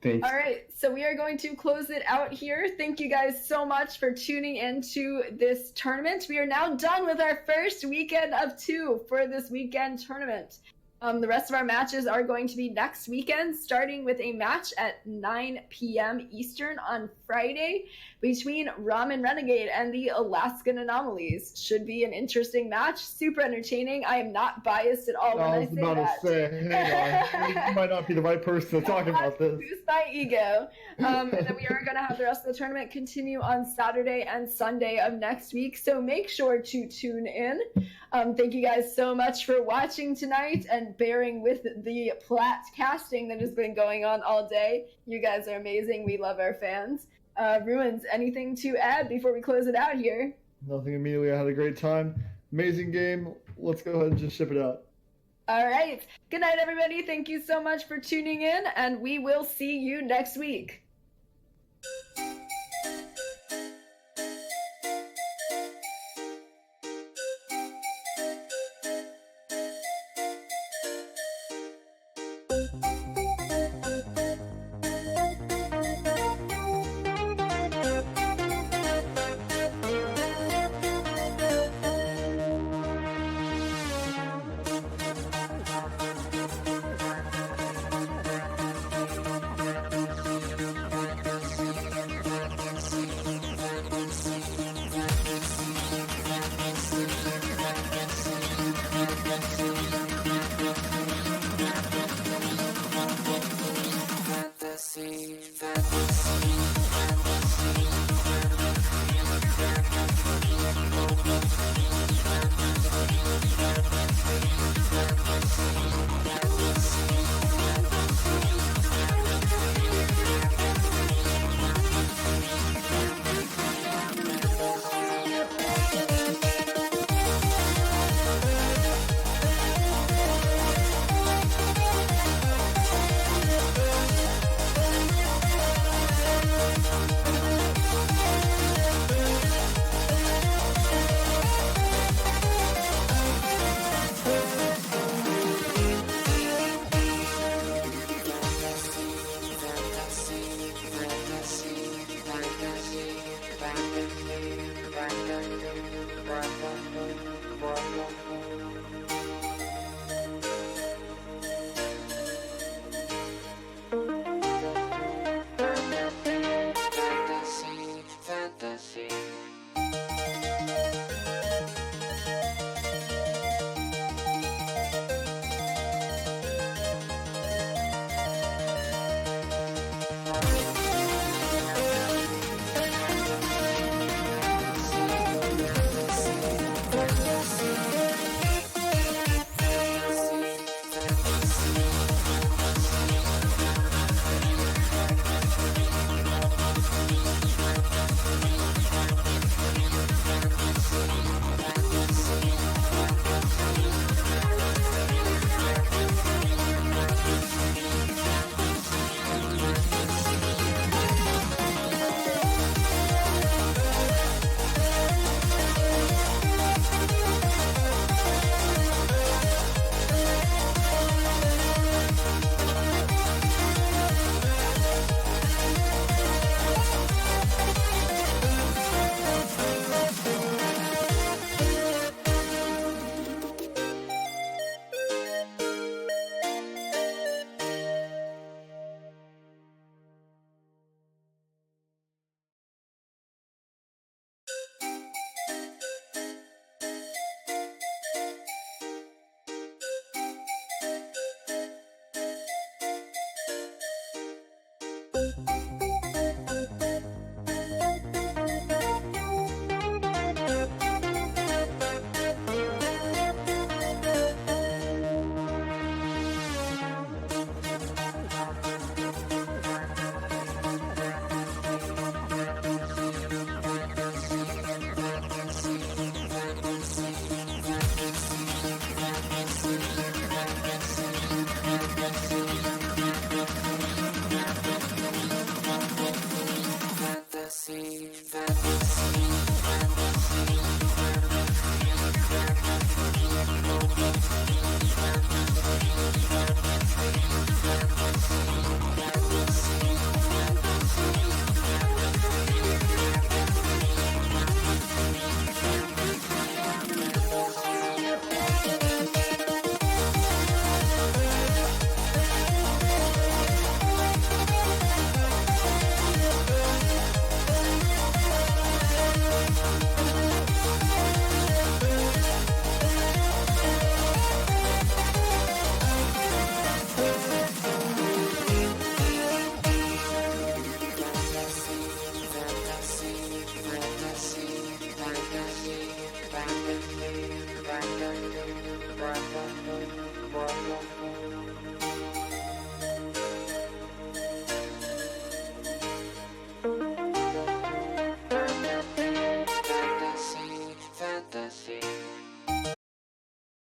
Thanks. All right, so we are going to close it out here. Thank you guys so much for tuning into this tournament. We are now done with our first weekend of 2 for this weekend tournament. The rest of our matches are going to be next weekend, starting with a match at 9 p.m. Eastern on Friday between Ramen Renegade and the Alaskan Anomalies. Should be an interesting match, super entertaining. I am not biased at all when I say that. Hang on. You might not be the right person to talk about this. Boost my ego. And then we are going to have the rest of the tournament continue on Saturday and Sunday of next week, so make sure to tune in. Thank you guys so much for watching tonight and bearing with the plat casting that has been going on all day. You guys are amazing. We love our fans. Ruins, anything to add before we close it out here? Nothing immediately. I had a great time. Amazing game. Let's go ahead and just ship it out. All right. Good night, everybody. Thank you so much for tuning in, and we will see you next week.